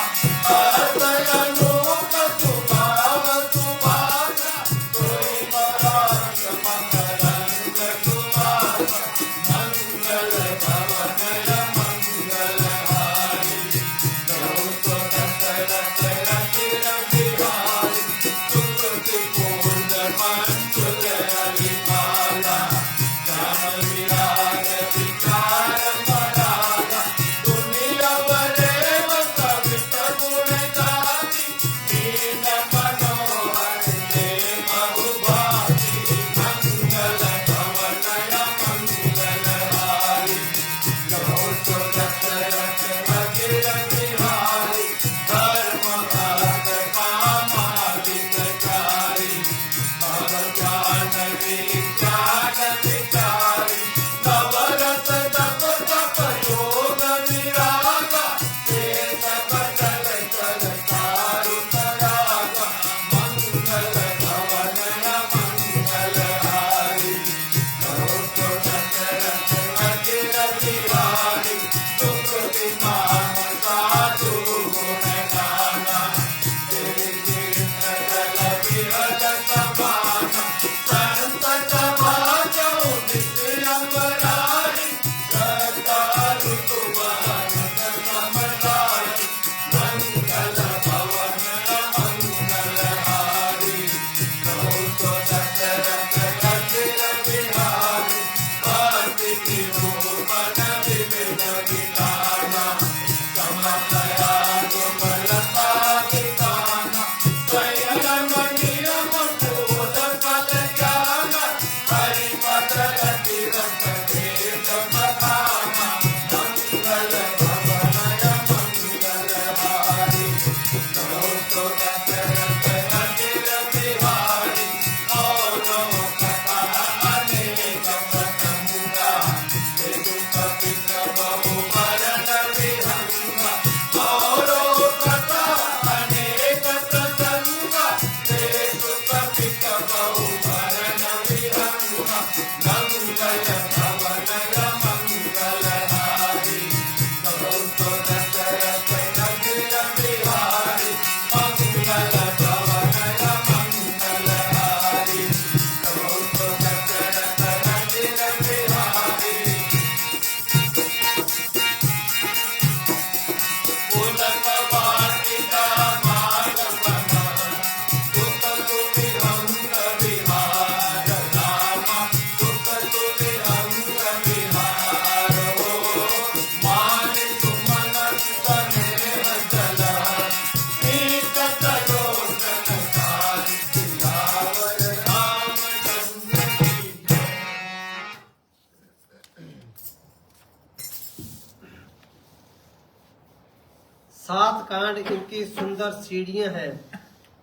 7 कांड इनकी सुंदर सीढ़ियां हैं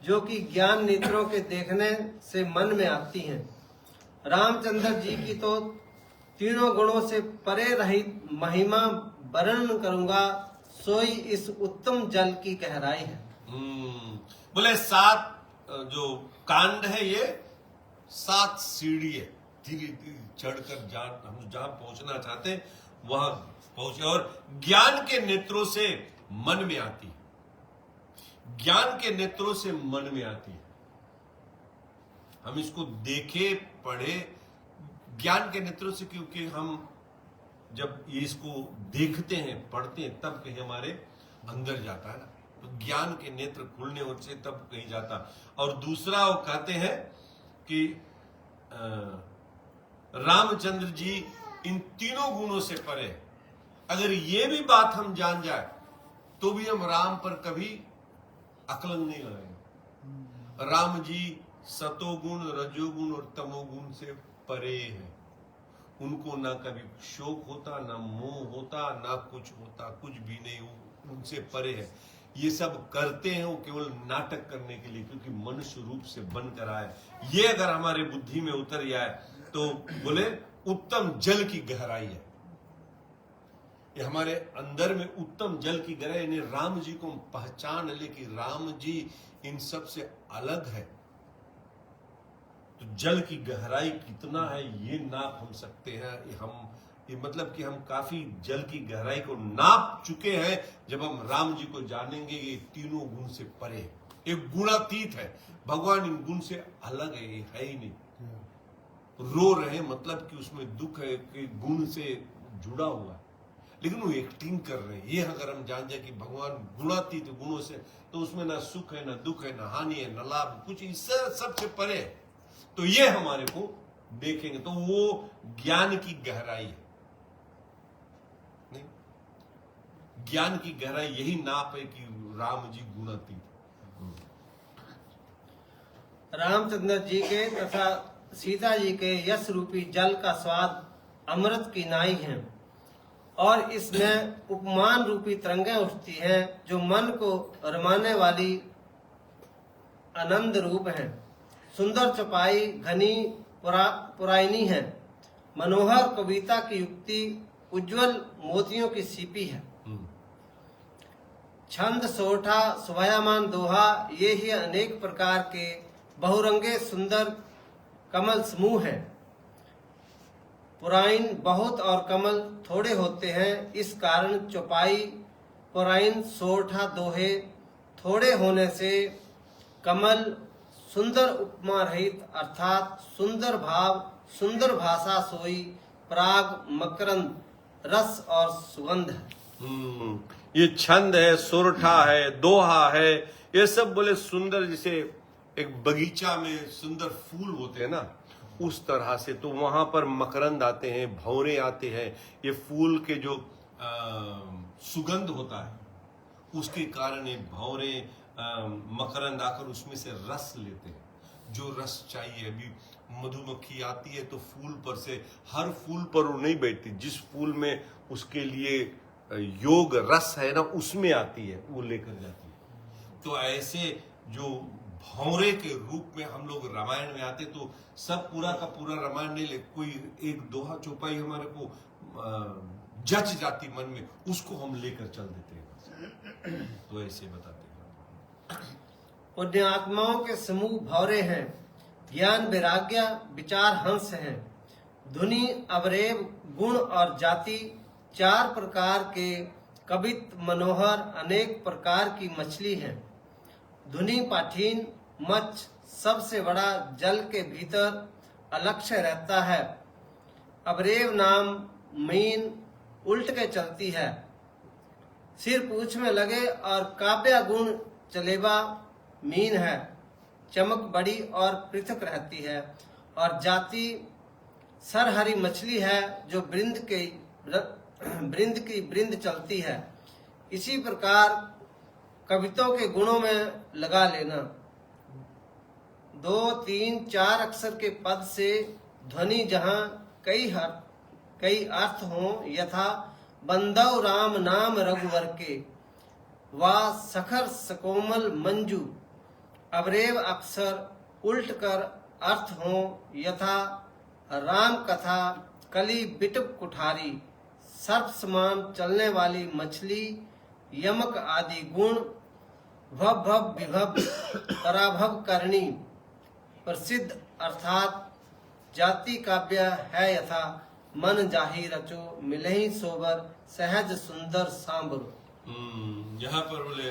जो कि ज्ञान नेत्रों के देखने से मन में आती हैं। रामचंद्र जी की तो तीनों गुणों से परे रहित महिमा वर्णन करूंगा, सोई इस उत्तम जल की गहराई है। बोले 7 जो कांड है ये 7 सीढ़ी है, धीरे धीरे चढ़कर हम जहां पहुंचना चाहते हैं वहां पहुंचे, और ज्ञान के नेत्रों से मन में आती है, ज्ञान के नेत्रों से मन में आती है। हम इसको देखे पढ़े ज्ञान के नेत्रों से, क्योंकि हम जब ये इसको देखते हैं पढ़ते हैं तब कहीं हमारे अंदर जाता है ना, तो ज्ञान के नेत्र खुलने से तब कहीं जाता। और दूसरा वो कहते हैं कि रामचंद्र जी इन तीनों गुणों से परे। अगर ये भी बात हम जान जाए तो भी हम राम पर कभी अकलंग नहीं लगाएंगे। राम जी सतोगुण, रजोगुण और तमोगुण से परे हैं। उनको ना कभी शोक होता, ना मोह होता, ना कुछ होता, कुछ भी नहीं, उनसे परे है। ये सब करते हैं वो केवल नाटक करने के लिए, क्योंकि मनुष्य रूप से बनकर आए। ये अगर हमारे बुद्धि में उतर जाए तो बोले उत्तम जल की गहराई है। ये हमारे अंदर में उत्तम जल की गहराई, यानी राम जी को पहचान ले कि राम जी इन सब से अलग है। तो जल की गहराई कितना है ये नाप हम सकते हैं। ये मतलब कि हम काफी जल की गहराई को नाप चुके हैं जब हम राम जी को जानेंगे। ये तीनों गुण से परे है, एक गुणातीत है। भगवान इन गुण से अलग है, ये है ही नहीं। रो रहे मतलब कि उसमें दुख है कि गुण से जुड़ा हुआ है, लेकिन वो एक्टिंग कर रहे हैं। ये अगर हम जान जाए कि भगवान गुणातीत गुणों से, तो उसमें ना सुख है, ना दुख है, ना हानि है, ना लाभ, कुछ इससे सबसे परे है। तो ये हमारे को देखेंगे तो वो ज्ञान की गहराई है। नहीं, ज्ञान की गहराई यही नाप है कि राम जी गुणातीत। रामचंद्र जी के तथा सीता जी के यश रूपी जल का स्वाद अमृत की नाई है, और इसमें उपमान रूपी तरंगें उठती हैं जो मन को रमाने वाली आनंद रूप है। सुंदर चौपाई घनी पुराइनी है, मनोहर कविता की युक्ति उज्जवल मोतियों की सीपी है। छंद सोठा शोभायमान दोहा, ये ही अनेक प्रकार के बहुरंगे सुंदर कमल समूह है। पुराइन बहुत और कमल थोड़े होते हैं, इस कारण चौपाई पुराइन सोठा दोहे थोड़े होने से कमल सुंदर उपमा रहित अर्थात सुंदर भाव सुंदर भाषा सोई पराग मकरंद रस और सुगंध है। ये छंद है, सोरठा है, दोहा है, ये सब बोले सुंदर, जैसे एक बगीचा में सुंदर फूल होते हैं ना, उस तरह से। तो वहां पर मकरंद आते हैं, भंवरे आते हैं। ये फूल के जो सुगंध होता है उसके कारण ये भंवरे मकरंद आकर उसमें से रस लेते हैं, जो रस चाहिए। अभी मधुमक्खी आती है तो फूल पर से, हर फूल पर वो नहीं बैठती, जिस फूल में उसके लिए योग रस है ना उसमें आती है, वो लेकर जाती है। तो ऐसे जो भंवरे के रूप में हम लोग रामायण में आते, तो सब पूरा का पूरा रामायण नहीं ले, कोई एक दोहा चौपाई हमारे को जच जाती मन में, उसको हम लेकर चल देते हैं। तो ऐसे बताते हैं। पुण्यात्माओं के समूह भौरे हैं, ज्ञान वैराग्य विचार हंस हैं। धुनि अवरेव गुण और जाति 4 प्रकार के कवित मनोहर अनेक प्रकार की मछली है। धुनि पाठीन मच्छ सबसे बड़ा जल के भीतर अलक्ष्य रहता है। अवरेव नाम मीन उल्ट के चलती है, सिर पूछ में लगे, और काव्य गुण चलेबा मीन है, चमक बड़ी और पृथक रहती है। और जाति सरहरी मछली है जो वृंद की वृंद चलती है। इसी प्रकार कविताओं के गुणों में लगा लेना। 2, 3, 4 अक्षर के पद से ध्वनि जहाँ कई अर्थ हों, यथा बंदव राम नाम रघुवर के, वा सखर सकोमल मंजू अवरेव अक्षर उल्ट कर अर्थ हो यथा राम कथा कली बिटप कुठारी सर्प समान चलने वाली मछली यमक आदि गुण भव भव विभव पराभव करणी प्रसिद्ध अर्थात जाति काव्य है यथा मन जाहि रचो मिलहि सोबर सहज सुंदर सांबर। यहाँ पर बोले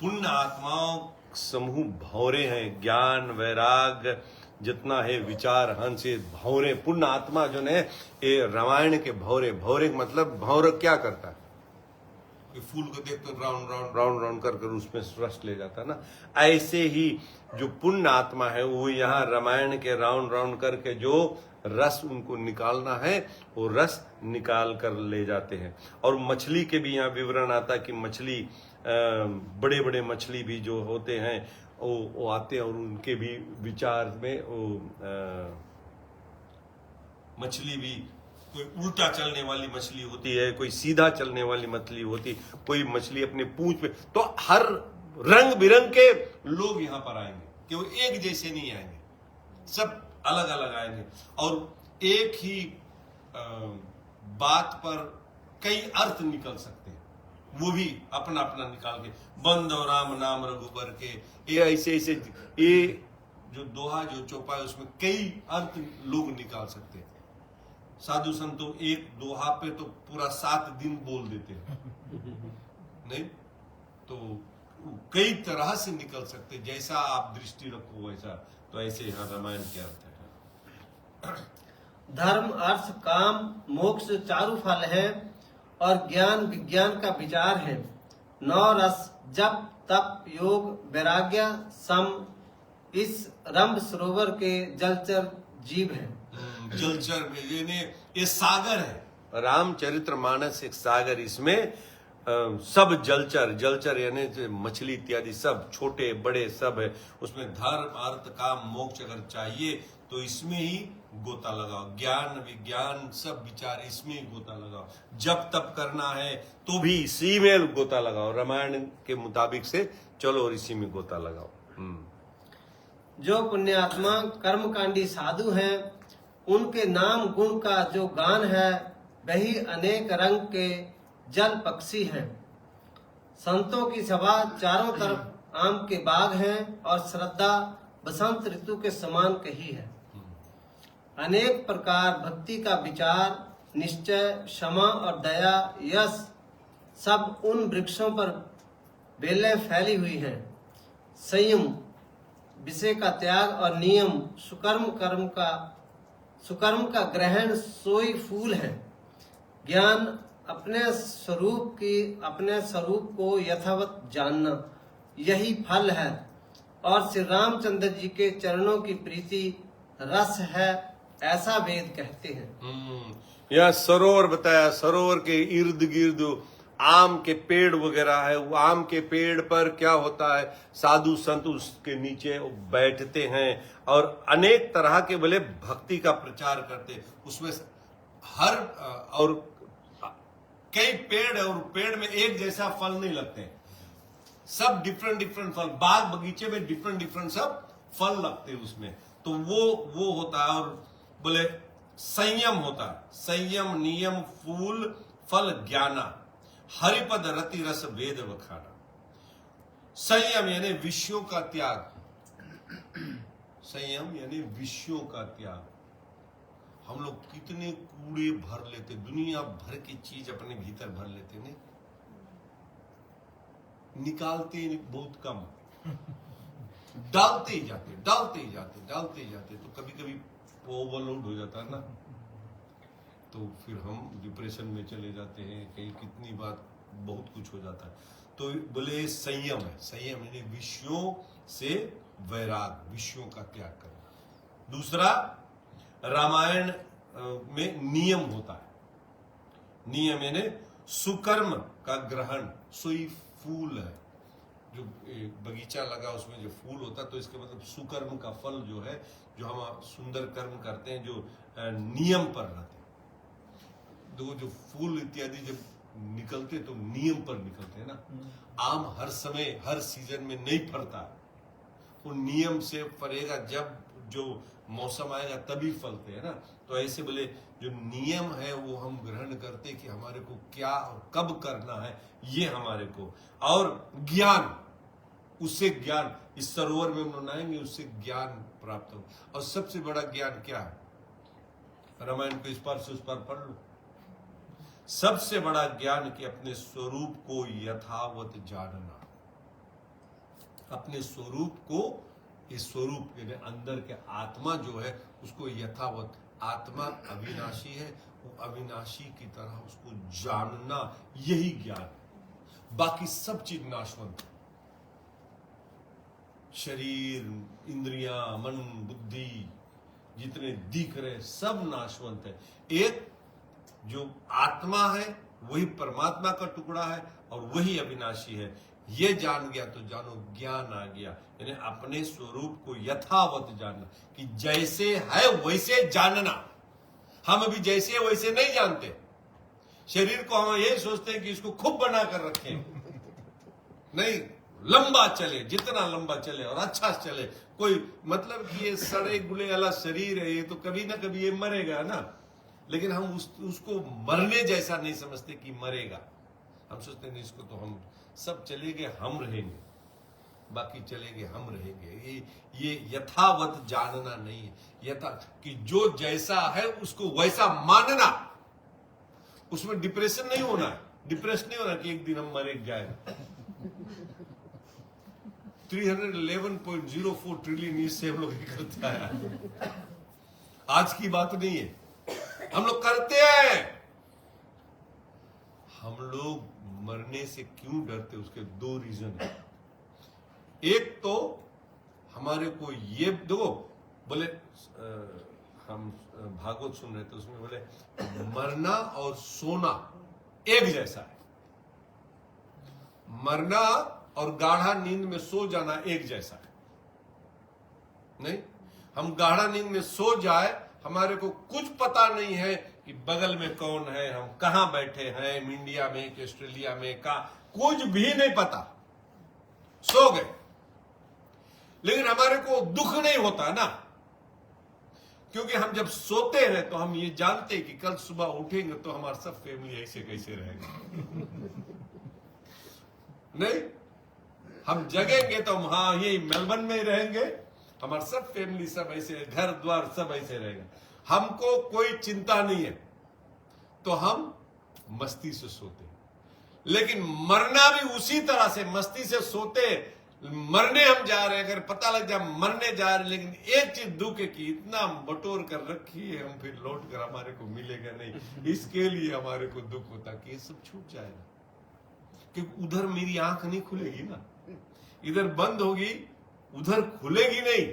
पुण्य आत्माओं समूह भौरे हैं, ज्ञान वैराग जितना है विचार हंस ये भौरे पुण्य आत्मा जो है ये रामायण के भौरे। भौरे का मतलब भौर क्या करता है, फूल को देख तो राउंड राउंड राउंड राउंड कर कर उसमें रस ले जाता है ना, ऐसे ही जो पुण्य आत्मा है वो यहाँ रामायण के राउंड राउंड करके जो रस उनको निकालना है वो रस निकाल कर ले जाते हैं। और मछली के भी यहाँ विवरण आता है कि मछली बड़े बड़े मछली भी जो होते हैं वो आते हैं और उनके भी विचार में वो मछली भी कोई उल्टा चलने वाली मछली होती है, कोई सीधा चलने वाली मछली होती, कोई मछली अपने पूंछ पे, तो हर रंग बिरंग के लोग यहाँ पर आएंगे कि वो एक जैसे नहीं आएंगे, सब अलग अलग आएंगे और एक ही बात पर कई अर्थ निकल सकते हैं, वो भी अपना अपना निकाल के बंद और राम नाम रघुबर के ये ऐसे ऐसे ये जो दोहा जो चौपाई उसमें कई अर्थ लोग निकाल सकते हैं। साधु संतों एक दोहा पे तो पूरा 7 दिन बोल देते हैं नहीं, तो कई तरह से निकल सकते, जैसा आप दृष्टि रखो वैसा। तो ऐसे यहाँ रामायण के अर्थ है। धर्म अर्थ काम मोक्ष चारु फल है और ज्ञान विज्ञान का विचार है। 9 रस जप तप योग वैराग्य सम इस रंभ सरोवर के जलचर जीव है। जलचर में ये सागर है, रामचरितमानस एक सागर, इसमें सब जलचर, जलचर यानी मछली इत्यादि सब छोटे बड़े सब है। उसमें धर्म अर्थ काम मोक्ष अगर चाहिए तो इसमें ही गोता लगाओ, ज्ञान विज्ञान सब विचार इसमें ही गोता लगाओ, जब तब करना है तो भी इसी में गोता लगाओ, रामायण के मुताबिक से चलो और इसी में गोता लगाओ। जो पुण्यात्मा कर्मकांडी साधु हैं उनके नाम गुण का जो गान है वही अनेक रंग के जल पक्षी हैं। संतों की सभा चारों तरफ आम के बाग हैं और श्रद्धा बसंत ऋतु के समान कही है। अनेक प्रकार भक्ति का विचार निश्चय क्षमा और दया यश सब उन वृक्षों पर बेलें फैली हुई हैं। संयम विषय का त्याग और नियम सुकर्म का ग्रहण सोई फूल है। ज्ञान अपने स्वरूप को यथावत जानना यही फल है और श्री रामचंद्र जी के चरणों की प्रीति रस है, ऐसा वेद कहते हैं। यह सरोवर बताया, सरोवर के इर्द गिर्द आम के पेड़ वगैरह है। वो आम के पेड़ पर क्या होता है, साधु संत उसके नीचे बैठते हैं और अनेक तरह के बोले भक्ति का प्रचार करते। उसमें हर और कई पेड़ है और पेड़ में एक जैसा फल नहीं लगते, सब डिफरेंट डिफरेंट फल, बाग बगीचे में डिफरेंट डिफरेंट सब फल लगते हैं उसमें। तो वो होता है और बोले संयम होता है, संयम नियम फूल फल ज्ञाना हरिपद रति रस वेद वखाना। संयम यानी विषयों का त्याग, संयम यानी विषयों का त्याग। हम लोग कितने कूड़े भर लेते, दुनिया भर की चीज अपने भीतर भर लेते, नहीं निकालते बहुत कम, डालते ही जाते तो कभी कभी ओवरलोड हो जाता है ना, तो फिर हम डिप्रेशन में चले जाते हैं, कहीं कितनी बात बहुत कुछ हो जाता है। तो बोले संयम है, संयम यानी विषयों से वैराग, विषयों का त्याग करना। दूसरा रामायण में नियम होता है, नियम यानी सुकर्म का ग्रहण। सोई फूल है, जो बगीचा लगा उसमें जो फूल होता है, तो इसका मतलब सुकर्म का फल जो है, जो हम सुंदर कर्म करते हैं जो नियम पर रहते हैं, जो फूल इत्यादि जब निकलते तो नियम पर निकलते हैं ना। आम हर समय हर सीजन में नहीं फलता, वो नियम से फलेगा, जब जो मौसम आएगा तभी फलते हैं ना। तो ऐसे बोले जो नियम है वो हम ग्रहण करते कि हमारे को क्या और कब करना है, ये हमारे को, और ज्ञान, उससे ज्ञान, इस सरोवर में हम नहाएंगे उससे ज्ञान प्राप्त हो। और सबसे बड़ा ज्ञान क्या है? रामायण को इस पार से उस पार पढ़ लो। सबसे बड़ा ज्ञान कि अपने स्वरूप को यथावत जानना, अपने स्वरूप को, इस स्वरूप यानी अंदर के आत्मा जो है उसको यथावत, आत्मा अविनाशी है, वो अविनाशी की तरह उसको जानना, यही ज्ञान। बाकी सब चीज नाशवंत, शरीर, इंद्रियां, मन, बुद्धि, जितने दिख रहे सब नाशवंत है। एक जो आत्मा है वही परमात्मा का टुकड़ा है और वही अविनाशी है। ये जान गया तो जानो ज्ञान आ गया, यानी अपने स्वरूप को यथावत जानना, कि जैसे है वैसे जानना। हम अभी जैसे वैसे नहीं जानते। शरीर को हम यही सोचते हैं कि इसको खूब बना कर रखें, नहीं, लंबा चले, जितना लंबा चले और अच्छा चले। कोई मतलब कि ये सड़े गुले वाला शरीर है, ये तो कभी ना कभी ये मरेगा ना। लेकिन हम उसको मरने जैसा नहीं समझते कि मरेगा। हम सोचते नहीं, इसको तो हम सब चलेंगे, हम रहेंगे, बाकी चलेंगे, हम रहेंगे। ये यथावत जानना नहीं है। यथा कि जो जैसा है उसको वैसा मानना, उसमें डिप्रेशन नहीं होना है। डिप्रेस नहीं होना कि एक दिन हम मरे जाएगा। 311.04 ट्रिलियन इससे हम लोग करते हैं। आज की बात नहीं है, हम लोग करते हैं। हम लोग मरने से क्यों डरते, उसके दो रीजन है। एक तो हमारे को ये देखो, बोले हम भागवत सुन रहे थे, उसमें बोले मरना और सोना एक जैसा है। मरना और गाढ़ा नींद में सो जाना एक जैसा है। नहीं, हम गाढ़ा नींद में सो जाए, हमारे को कुछ पता नहीं है कि बगल में कौन है, हम कहां बैठे हैं, इंडिया में कि ऑस्ट्रेलिया में, का कुछ भी नहीं पता, सो गए। लेकिन हमारे को दुख नहीं होता ना, क्योंकि हम जब सोते हैं तो हम ये जानते हैं कि कल सुबह उठेंगे तो हमारा सब फैमिली ऐसे कैसे रहेगा। नहीं, हम जगेंगे तो हम हाँ ये मेलबर्न में ही रहेंगे, हमारा सब फैमिली सब ऐसे, घर द्वार सब ऐसे रहेगा, हमको कोई चिंता नहीं है, तो हम मस्ती से सोते। लेकिन मरना भी उसी तरह से मस्ती से सोते। मरने हम जा रहे हैं, अगर पता लग जाए मरने जा रहे हैं, लेकिन एक चीज दुख है कि इतना बटोर कर रखी है, हम फिर लौट कर हमारे को मिलेगा नहीं, इसके लिए हमारे को दुख होता कि ये सब छूट जाएगा। क्योंकि उधर मेरी आंख नहीं खुलेगी ना, इधर बंद होगी, उधर खुलेगी नहीं,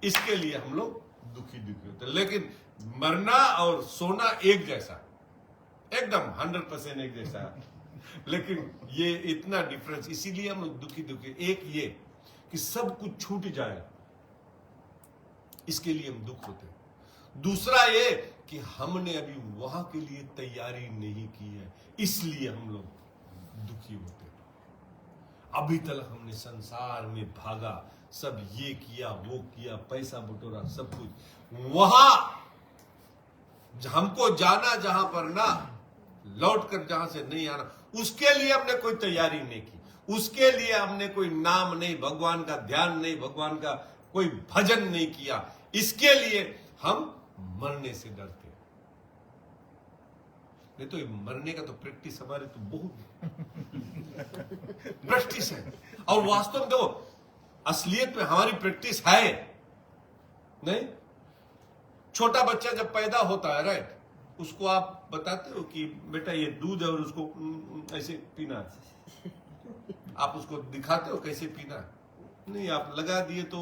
इसके लिए हम लोग दुखी होते। लेकिन मरना और सोना एक जैसा, एकदम 100% एक जैसा है। लेकिन ये इतना डिफरेंस, इसीलिए हम लोग दुखी। एक ये कि सब कुछ छूट जाए, इसके लिए हम दुख होते हैं। दूसरा ये कि हमने अभी वहां के लिए तैयारी नहीं की है, इसलिए हम लोग दुखी होते हैं। अभी तक हमने संसार में भागा, सब ये किया वो किया, पैसा बटोरा, सब कुछ। वहां हमको जाना जहां पर ना, लौट कर जहां से नहीं आना, उसके लिए हमने कोई तैयारी नहीं की। उसके लिए हमने कोई नाम नहीं, भगवान का ध्यान नहीं, भगवान का कोई भजन नहीं किया। इसके लिए हम मरने से डरते। नहीं तो मरने का तो प्रैक्टिस हमारे तो बहुत प्रैक्टिस है। और वास्तव में देखो, असलियत में हमारी प्रैक्टिस है नहीं। छोटा बच्चा जब पैदा होता है, राइट, उसको आप बताते हो कि बेटा ये दूध है और उसको ऐसे पीना है। आप उसको दिखाते हो कैसे पीना है? नहीं, आप लगा दिए तो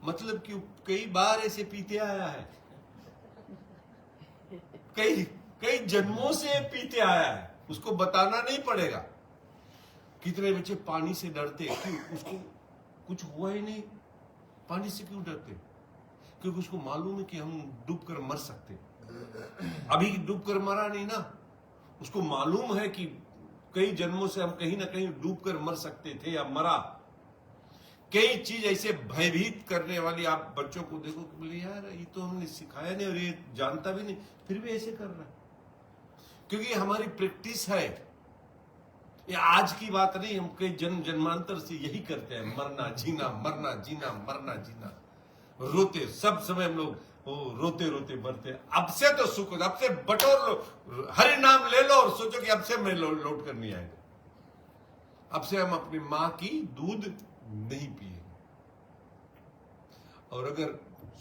मतलब कि कई बार ऐसे पीते आया है, कई जन्मों से पीते आया है, उसको बताना नहीं पड़ेगा। कितने बच्चे पानी से डरते, क्यों? उसको कुछ हुआ ही नहीं, पानी से क्यों डरते? क्योंकि उसको मालूम है कि हम डूब कर मर सकते। अभी डूब कर मरा नहीं ना, उसको मालूम है कि कई जन्मों से हम कहीं ना कहीं डूबकर मर सकते थे या मरा। कई चीज ऐसे भयभीत करने वाली आप बच्चों को देखो कि बोले यार ये तो हमने सिखाया नहीं और ये जानता भी नहीं, फिर भी ऐसे कर रहा है, क्योंकि हमारी प्रैक्टिस है। ये आज की बात नहीं, हम कई जन्म जन्मांतर से यही करते हैं, मरना जीना मरना जीना मरना जीना, रोते सब समय हम लोग रोते रोते मरते। अब से तो सुख, अब से बटोर लो, हरि नाम ले लो और सोचो कि अब से मैं लौट कर नहीं आएंगे। अब से हम अपनी मां की दूध नहीं पिएंगे। और अगर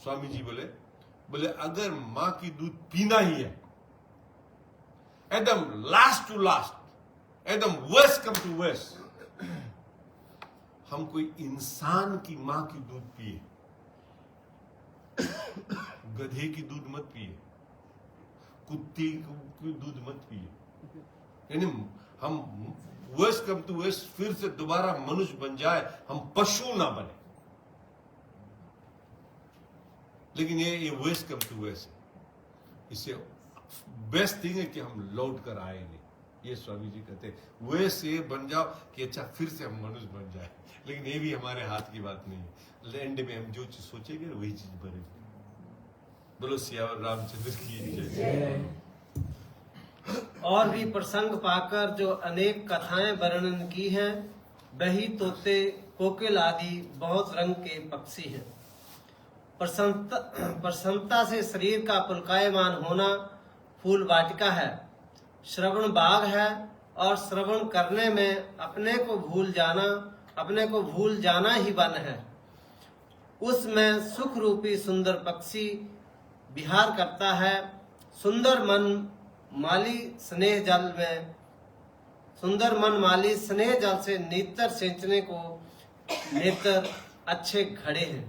स्वामी जी बोले अगर मां की दूध पीना ही है, एकदम लास्ट टू लास्ट, एकदम वर्स्ट कम टू वर्स्ट, हम कोई इंसान की मां की दूध पिए, गधे की दूध मत पिए, कुत्ते की दूध मत पिए। यानी हम वर्स्ट कम टू वर्स्ट फिर से दोबारा मनुष्य बन जाए, हम पशु ना बने। लेकिन ये वर्स्ट कम टू वर्स्ट है, इससे बेस्ट थिंग है कि हम लौट कर आए नहीं। ये स्वामी जी कहते हैं वैसे बन जाओ कि अच्छा फिर से हम मनुष्य बन जाए, लेकिन ये भी हमारे हाथ की बात नहीं है। लैंड में हम जो चीज सोचेंगे वही चीज बनेगी। बोलो सियावर रामचंद्र की जय। और भी प्रसंग पाकर जो अनेक कथाएं वर्णन की हैं, वही तोते कोकिल आदि बहुत रंग के पक्षी हैं। प्रसन्नता से शरीर का पुलकायमान होना फूल वाटिका है, श्रवण बाग है, और श्रवण करने में अपने को भूल जाना ही वन है। उसमें सुख रूपी सुंदर पक्षी विहार करता है। सुंदर मन माली स्नेह जल से नेत्र सिंचने को नेत्र अच्छे घड़े हैं।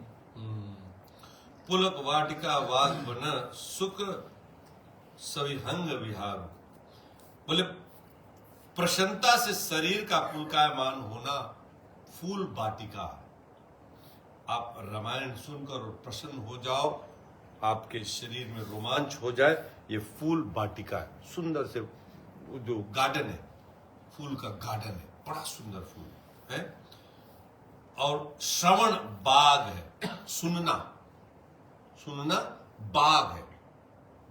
पुलक वाटिका वाग बन सुख सविहंग विहार। बोले प्रसन्नता से शरीर का पुलकायमान होना फूल वाटिका है। आप रामायण सुनकर प्रसन्न हो जाओ, आपके शरीर में रोमांच हो जाए, ये फूल वाटिका है। सुंदर से जो गार्डन है, फूल का गार्डन है, बड़ा सुंदर फूल है। और श्रवण बाग है, सुनना बाग है,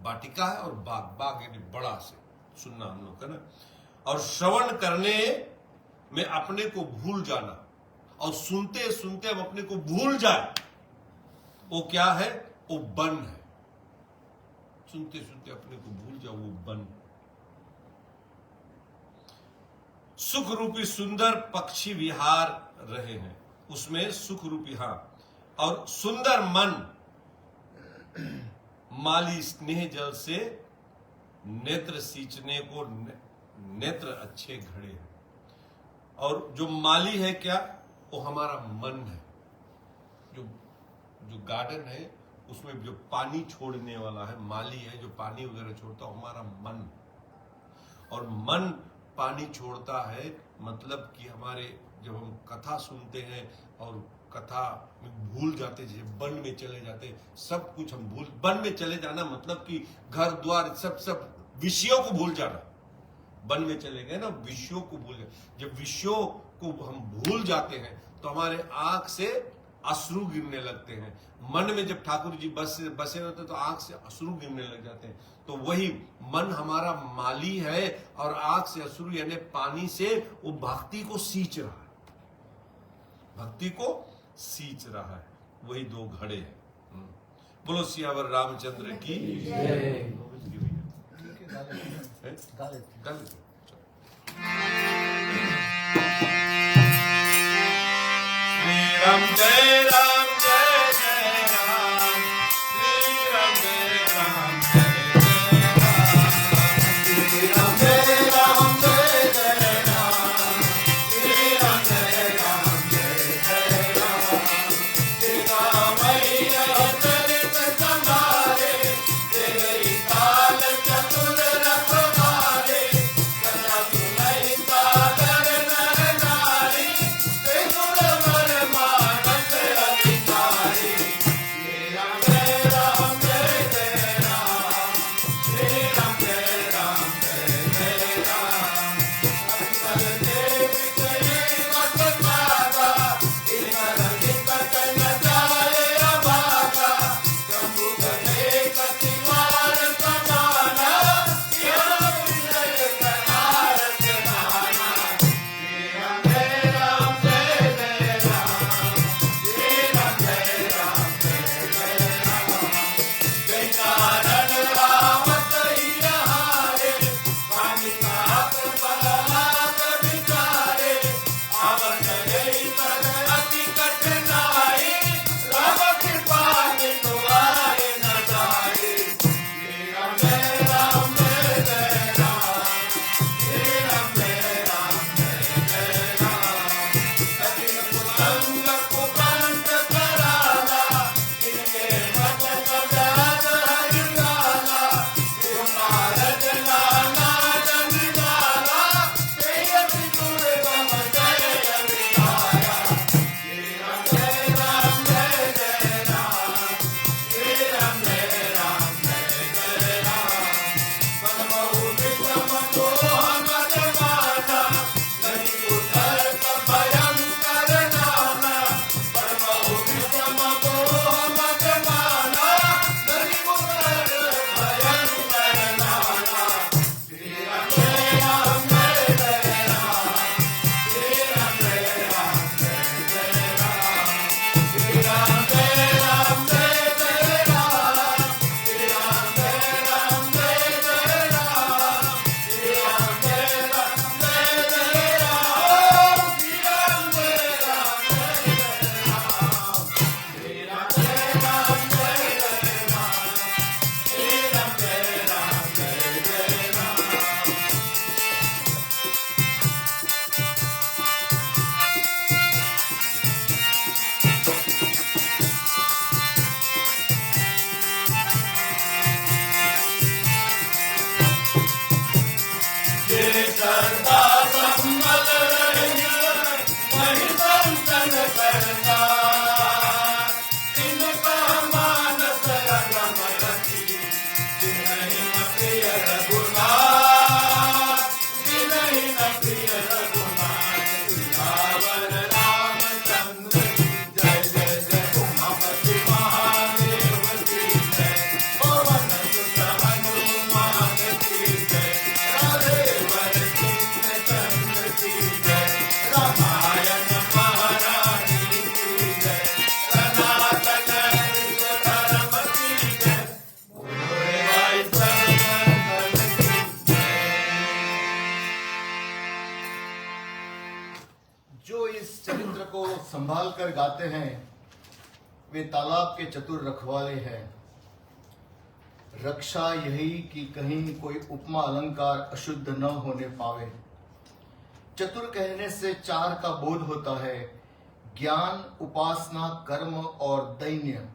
वाटिका है और बाग यानी बड़ा से सुनना हम लोग का ना। और श्रवण करने में अपने को भूल जाना, और सुनते सुनते हम अपने को भूल जाए, वो क्या है? वो बन है। सुनते सुनते अपने को भूल जाओ, वो बन। सुख रूपी सुंदर पक्षी विहार रहे हैं, उसमें सुख रूपी, हाँ। और सुंदर मन माली स्नेह जल से नेत्र सींचने को नेत्र अच्छे घड़े हैं। और जो माली है क्या? वो हमारा मन है। जो गार्डन है उसमें जो पानी छोड़ने वाला है, माली है जो पानी वगैरह छोड़ता है, हमारा मन। और मन पानी छोड़ता है, मतलब कि हमारे जब हम कथा सुनते हैं और कथा में भूल जाते, जैसे वन में चले जाते, सब कुछ हम भूल। वन में चले जाना मतलब कि घर द्वार सब विषयों को भूल जाना। वन में चले गए ना, विषयों को भूल गए। जब विषयों को हम भूल जाते हैं तो हमारे आंख से अश्रु गिरने लगते हैं। मन में जब ठाकुर जी बसे होते तो आंख से अश्रु गिरने लग जाते हैं। तो वही मन हमारा माली है और आंख से अश्रु यानी पानी से वो भक्ति को सींच रहा है, भक्ति को सींच रहा है। वही दो घड़े हैं। बोलो सियावर रामचंद्र की जय। श्री राम जय राम जय जय राम, श्री राम जय राम जय जय राम, श्री राम जय राम जय जय राम, श्री राम जय राम जय जय राम। सीता मैया चरित संभाले, तेरी काल चतुर रखवाले, कथा सुनाई सागर नर नारी, ते गुण वर मानस अति जिस चरित्र को संभाल कर गाते हैं वे तालाब के चतुर रखवाले हैं। रक्षा यही कि कहीं कोई उपमा अलंकार अशुद्ध न होने पावे। चतुर कहने से चार का बोध होता है, ज्ञान, उपासना, कर्म और दैन्य।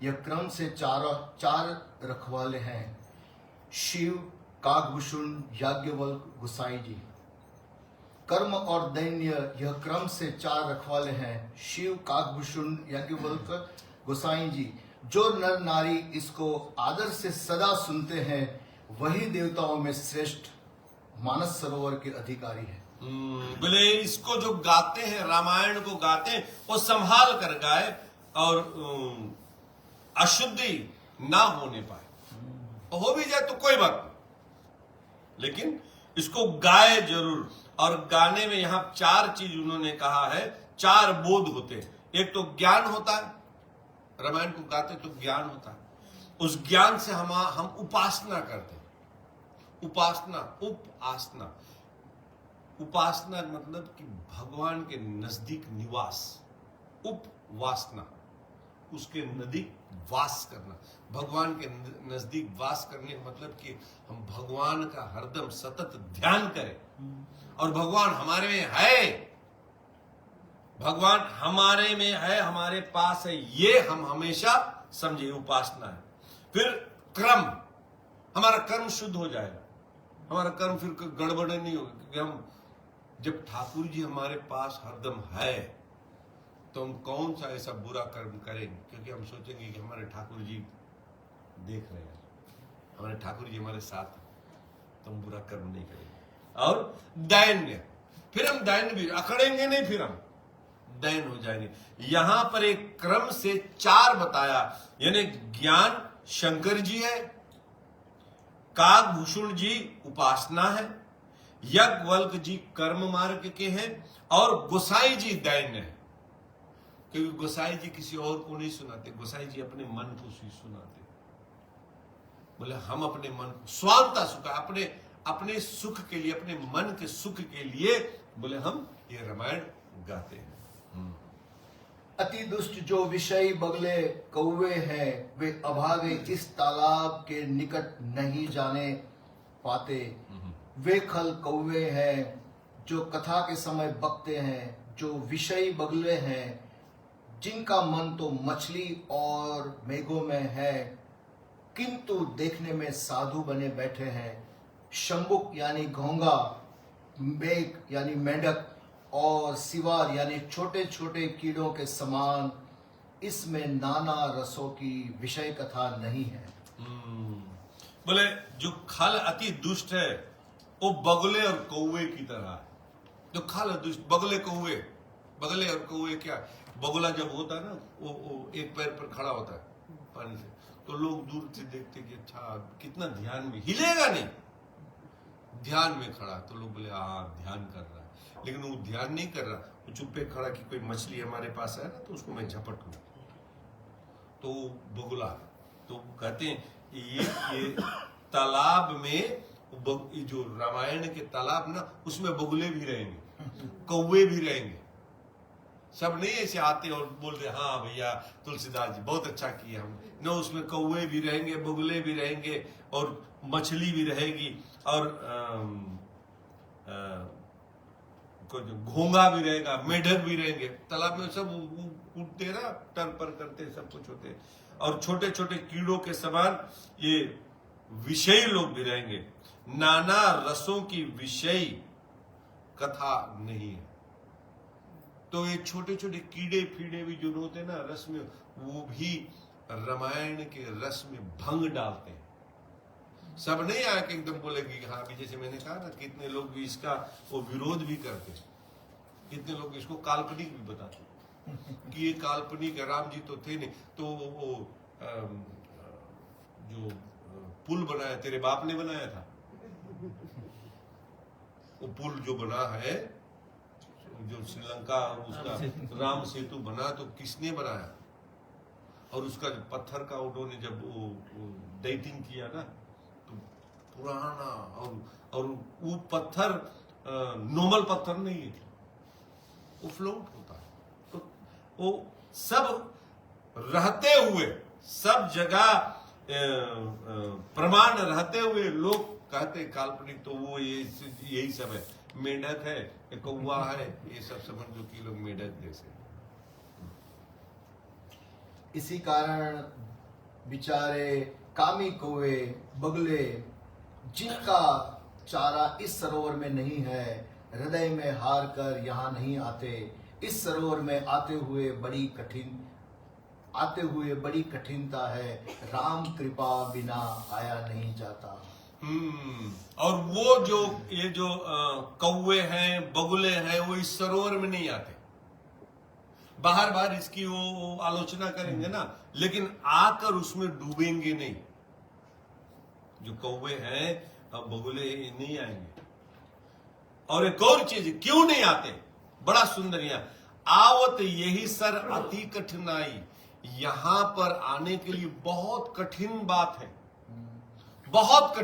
यह क्रम से चार रखवाले हैं, शिव, काकभूषण, याज्ञवल्क्य, गोसाई जी। कर्म और दैन्य यह क्रम से चार रखवाले हैं, शिव, काकभूषण, याज्ञवल्क्य, गोसाई जी। जो नर नारी इसको आदर से सदा सुनते हैं वही देवताओं में श्रेष्ठ मानस सरोवर के अधिकारी है। बोले इसको जो गाते हैं, रामायण को गाते हैं, वो संभाल कर गाए और अशुद्धि ना होने पाए। हो भी जाए तो कोई बात नहीं, लेकिन इसको गाए जरूर। और गाने में यहां चार चीज उन्होंने कहा है, चार बोध होते हैं। एक तो ज्ञान होता है, रामायण को गाते तो ज्ञान होता है। उस ज्ञान से हम उपासना करते हैं। उपासना उपासना मतलब कि भगवान के नजदीक निवास। उपवासना, उसके नजदीक वास करना। भगवान के नजदीक वास करने का मतलब कि हम भगवान का हरदम सतत ध्यान करें और भगवान हमारे में है, भगवान हमारे में है, हमारे पास है, ये हम हमेशा समझे, उपासना है। फिर क्रम, हमारा कर्म शुद्ध हो जाएगा, हमारा कर्म फिर गड़बड़ नहीं होगा। क्योंकि हम जब ठाकुर जी हमारे पास हरदम है तो हम कौन सा ऐसा बुरा कर्म करेंगे, क्योंकि हम सोचेंगे कि हमारे ठाकुर जी देख रहे हैं, हमारे ठाकुर जी हमारे साथ हैं, तो हम बुरा कर्म नहीं करेंगे। और दैन्य, फिर हम दैन्य भी अकड़ेंगे नहीं, फिर हम दैन हो जाएंगे। यहां पर एक क्रम से चार बताया, यानी ज्ञान शंकर जी है, काकभूषण जी उपासना है, याज्ञवल्क्य जी कर्म मार्ग के हैं और गोसाई जी दैन्य है। क्योंकि गोसाई जी किसी और को नहीं सुनाते, गोसाई जी अपने मन को सुनाते। बोले हम अपने मन को स्वांता सुख, अपने सुख के लिए, अपने मन के सुख के लिए बोले हम ये रामायण गाते हैं। अति दुष्ट जो विषय बगले कौवे हैं वे अभागे इस तालाब के निकट नहीं जाने पाते। वे खल कौवे हैं जो कथा के समय बकते हैं, जो विषय बगले हैं जिनका मन तो मछली और मेघों में है, किंतु देखने में साधु बने बैठे हैं। शंबुक यानी घोंगा, मेघ यानी मेंढक और सिवार यानी छोटे छोटे कीड़ों के समान इसमें नाना रसों की विषय कथा नहीं है। बोले जो खल अति दुष्ट है वो बगले और कौवे की तरह है। जो खल दुष्ट, बगले कौवे, बगले और कौवे क्या, बगुला जब होता है ना वो एक पैर पर खड़ा होता है पानी से, तो लोग दूर से देखते कि अच्छा कितना ध्यान में, हिलेगा नहीं, ध्यान में खड़ा, तो लोग बोले हाँ ध्यान कर रहा है। लेकिन वो ध्यान नहीं कर रहा, वो चुप्पे खड़ा कि कोई मछली हमारे पास है ना तो उसको मैं झपट लूं, तो बगुला। तो कहते हैं ये तालाब में, जो रामायण के तालाब ना उसमें बगुले भी रहेंगे, कौवे भी रहेंगे। सब नहीं ऐसे आते और बोलते हाँ भैया तुलसीदास जी बहुत अच्छा किया हम न, उसमें कौवे भी रहेंगे, बगुले भी रहेंगे और मछली भी रहेगी और घोंगा भी रहेगा, मेढक भी रहेंगे। तालाब में सब उठते ना, टर पर करते, सब कुछ होते। और छोटे छोटे कीड़ों के समान ये विषयी लोग भी रहेंगे। नाना रसों की विषयी कथा नहीं है। तो ये छोटे छोटे कीड़े फीड़े भी जो होते हैं ना रस में, वो भी रामायण के रस में भंग डालते हैं। सब नहीं आया कि एकदम बोलेगी हाँ, अभी जैसे मैंने कहा ना, कितने लोग भी इसका वो विरोध भी करते हैं, कितने लोग इसको काल्पनिक भी बताते कि ये काल्पनिक है, राम जी तो थे नहीं। तो वो जो पुल बनाया तेरे बाप ने बनाया था, वो पुल जो बना है, जो श्रीलंका उसका राम सेतु बना, तो किसने बनाया? और उसका पत्थर का उन्होंने जब वो डेटिंग किया ना, तो पुराना और वो पत्थर नॉर्मल पत्थर नहीं है, वो फ्लोट होता है। तो वो सब रहते हुए, सब जगह प्रमाण रहते हुए लोग कहते काल्पनिक, तो वो यही सब है। मेंढक है, कौवा है, ये सब समझो कि लोग मेंढक जैसे। इसी कारण बेचारे कामी कौवे बगले जिनका चारा इस सरोवर में नहीं है, हृदय में हार कर यहाँ नहीं आते। इस सरोवर में आते हुए बड़ी कठिनता है, राम कृपा बिना आया नहीं जाता। और वो जो ये जो कौवे हैं, बगुले हैं, वो इस सरोवर में नहीं आते। बाहर बाहर इसकी वो आलोचना करेंगे ना, लेकिन आकर उसमें डूबेंगे नहीं। जो कौवे हैं और बगुले नहीं आएंगे। और एक और चीज, क्यों नहीं आते, बड़ा सुंदर यहाँ, आवत यही सर अति कठिनाई। यहां पर आने के लिए बहुत कठिन बात है, बहुत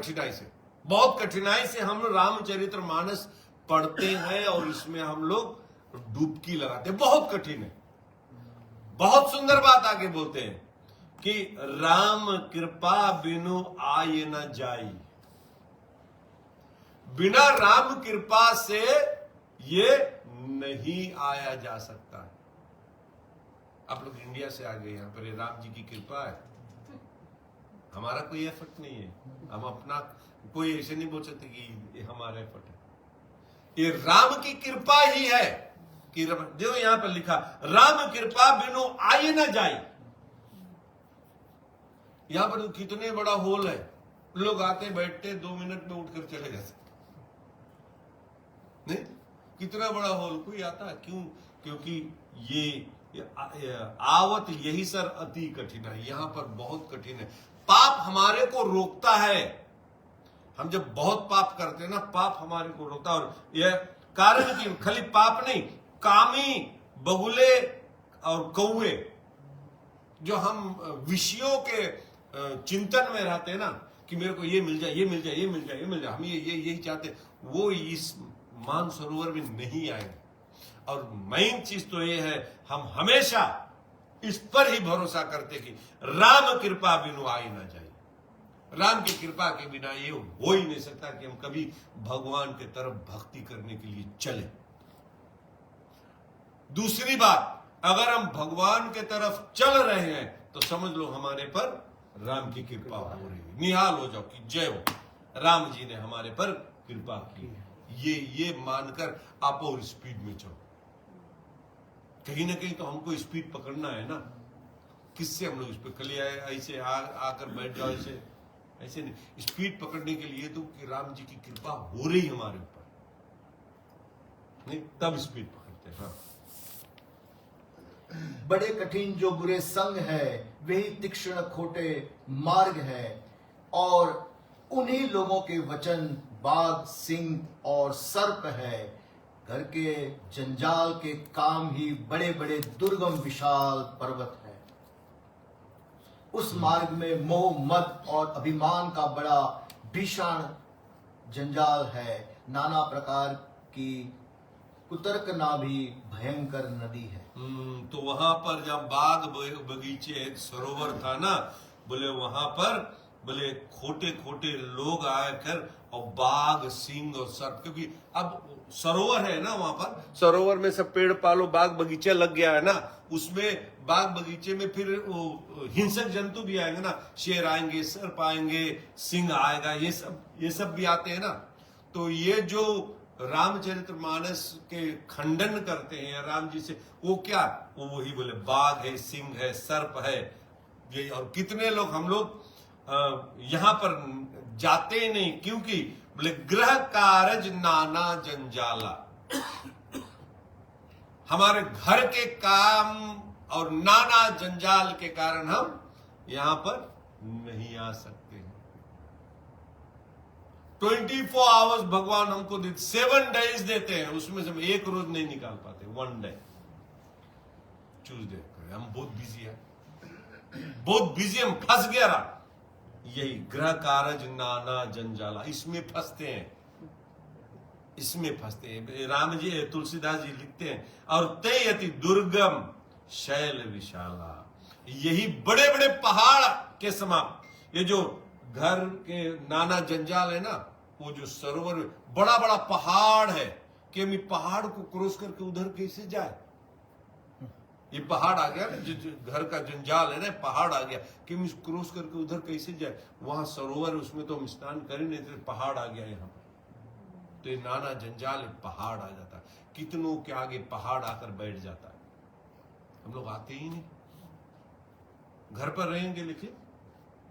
कठिनाई से हम रामचरित्र मानस पढ़ते हैं और इसमें हम लोग डुबकी लगाते हैं। बहुत कठिन है। बहुत सुंदर बात आगे बोलते हैं कि राम कृपा बिनु आए न जाई। बिना राम कृपा से ये नहीं आया जा सकता है। आप लोग इंडिया से आ गए, यहाँ पर राम जी की कृपा है, हमारा कोई एफर्ट नहीं है। हम अपना कोई ऐसे नहीं बोल सकते कि ये हमारा एफर्ट है। ये राम की कृपा ही है कि जो यहां पर लिखा, राम कृपा बिनु आए ना जाए। यहां पर कितने बड़ा हॉल है, लोग आते बैठते 2 मिनट में उठकर चले जाते। नहीं, कितना बड़ा हॉल, कोई आता है क्यों? क्योंकि ये आवत यही सर अति कठिन है। यहां पर बहुत कठिन है। पाप हमारे को रोकता है। हम जब बहुत पाप करते हैं ना, पाप हमारे को रोकता है। और यह कारण कि खाली पाप नहीं, कामी बगुले और कौवे, जो हम विषयों के चिंतन में रहते हैं ना, कि मेरे को ये मिल जाए, ये मिल जाए, ये मिल जाए, ये मिल जाए, हम यही चाहते, वो इस मानसरोवर में नहीं आएंगे। और मेन चीज तो ये है, हम हमेशा इस पर ही भरोसा करते कि राम कृपा बिनु आई ना जाए। राम की कृपा के बिना ये हो ही नहीं सकता कि हम कभी भगवान के तरफ भक्ति करने के लिए चले। दूसरी बात, अगर हम भगवान के तरफ चल रहे हैं तो समझ लो हमारे पर राम की कृपा हो रही है। निहाल हो जाओ कि जय हो, राम जी ने हमारे पर कृपा की। ये मानकर आप और स्पीड में चलो। कहीं ना कहीं तो हमको स्पीड पकड़ना है ना। किससे हम लोग इस पे कल ऐसे आकर बैठ जाओ, ऐसे नहीं। स्पीड पकड़ने के लिए तो कि राम जी की कृपा हो रही हमारे ऊपर, नहीं तब स्पीड पकड़ते हैं। हाँ। बड़े कठिन जो बुरे संग है, वही तीक्ष्ण खोटे मार्ग है, और उन्हीं लोगों के वचन बाघ, सिंह और सर्प है। घर के जंजाल के काम ही बड़े बड़े दुर्गम विशाल पर्वत है। उस मार्ग में मोह, मद और अभिमान का बड़ा भीषण जंजाल है। नाना प्रकार की कुतर्कना भी भयंकर नदी है। तो वहां पर जब बाग बगीचे सरोवर था ना, बोले वहां पर बोले खोटे खोटे लोग आकर और बाघ, सिंह और सर्प, क्योंकि अब सरोवर है ना, वहां पर सरोवर में सब पेड़ पालो बाग बगीचा लग गया है ना, उसमें बाग बगीचे में फिर वो हिंसक जंतु भी आएंगे ना, शेर आएंगे, सर्प आएंगे, सिंह आएगा, ये सब भी आते हैं ना। तो ये जो रामचरितमानस के खंडन करते हैं राम जी से, वो क्या, वो वही बोले बाघ है, सिंह है, सर्प है, ये। और कितने लोग हम लोग यहां पर जाते ही नहीं, क्योंकि बोले गृह कारज नाना जंजाला। हमारे घर के काम और नाना जंजाल के कारण हम यहां पर नहीं आ सकते हैं। 24 आवर्स भगवान हमको देते, 7 डेज देते हैं, उसमें से हम एक रोज नहीं निकाल पाते। 1 डे ट्यूजडे, हम बहुत बिजी है, बहुत बिजी, हम फंस गया रहा। यही गृह कारज नाना जंजाला, इसमें फंसते हैं, इसमें फंसते हैं। राम जी तुलसीदास जी लिखते हैं, और ते अति दुर्गम शैल विशाला, यही बड़े बड़े पहाड़ के समान, ये जो घर के नाना जंजाल है ना, वो जो सरोवर बड़ा बड़ा पहाड़ है कि हम पहाड़ को क्रॉस करके उधर कैसे जाए। ये पहाड़ आ गया ना, जो घर का जंजाल है ना, पहाड़ आ गया कि हम क्रॉस करके उधर कैसे जाए। वहां सरोवर, उसमें तो हम स्नान कर ही नहीं थे, पहाड़ आ गया यहाँ पर, तो ये नाना जंजाल पहाड़ आ जाता है। कितनों के आगे पहाड़ आकर बैठ जाता है, हम लोग आते ही नहीं। घर पर रहेंगे लेकिन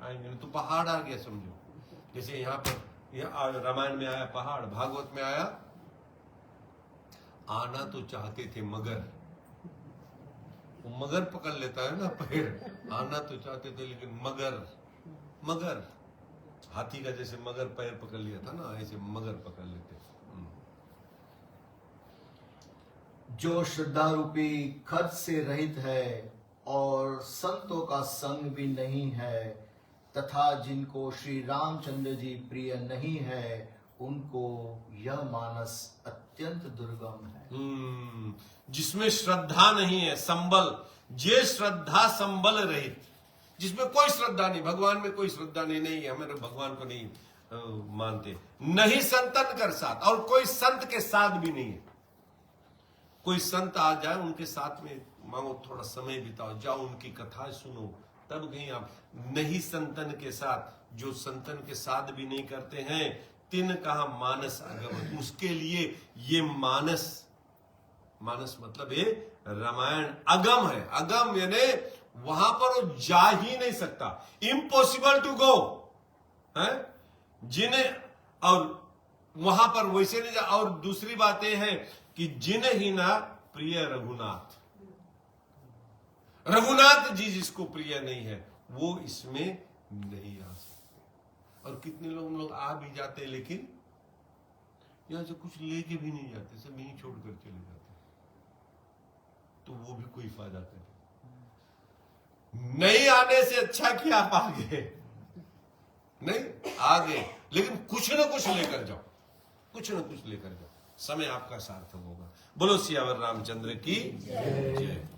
आएंगे नहीं, तो पहाड़ आ गया समझो। जैसे यहाँ पर रामायण में आया पहाड़, भागवत में आया आना तो चाहते थे मगर, वो मगर पकड़ लेता है ना पैर। आना तो चाहते थे लेकिन मगर हाथी का जैसे मगर पैर पकड़ लिया था ना, ऐसे मगर पकड़ लेते। जो श्रद्धा रूपी खर्च से रहित है और संतों का संग भी नहीं है, तथा जिनको श्री रामचंद्र जी प्रिय नहीं है, उनको यह मानस अत्यंत दुर्गम है। जिसमें श्रद्धा नहीं है, संबल, जे श्रद्धा संबल रहित, जिसमें कोई श्रद्धा नहीं, भगवान में कोई श्रद्धा नहीं है, हमें भगवान को नहीं मानते, नहीं संतन कर साथ, और कोई संत के साथ भी नहीं है। कोई संत आ जाए, उनके साथ में मांगो थोड़ा समय बिताओ, जाओ उनकी कथा सुनो, तब कहीं आप नहीं संतन के साथ, जो संतन के साथ भी नहीं करते हैं, तिन कहा मानस अगम, उसके लिए ये मानस मतलब ये रामायण अगम है। अगम यानी वहां पर वो जा ही नहीं सकता, इम्पॉसिबल टू गो है जिन्हें, और वहां पर वैसे नहीं जा। और दूसरी बात यह है कि जिन ही ना प्रिय रघुनाथ जी जिसको प्रिय नहीं है, वो इसमें नहीं आ सकते। और कितने लोग आ भी जाते हैं, लेकिन यहां से कुछ लेके भी नहीं जाते, सब यहीं छोड़कर चले जाते, तो वो भी कोई फायदा करे। नहीं आने से अच्छा कि आप आगे नहीं आगे, लेकिन कुछ ना कुछ लेकर जाओ, कुछ ना कुछ लेकर जाओ, समय आपका सार्थक होगा। बोलो सियावर रामचंद्र की जय।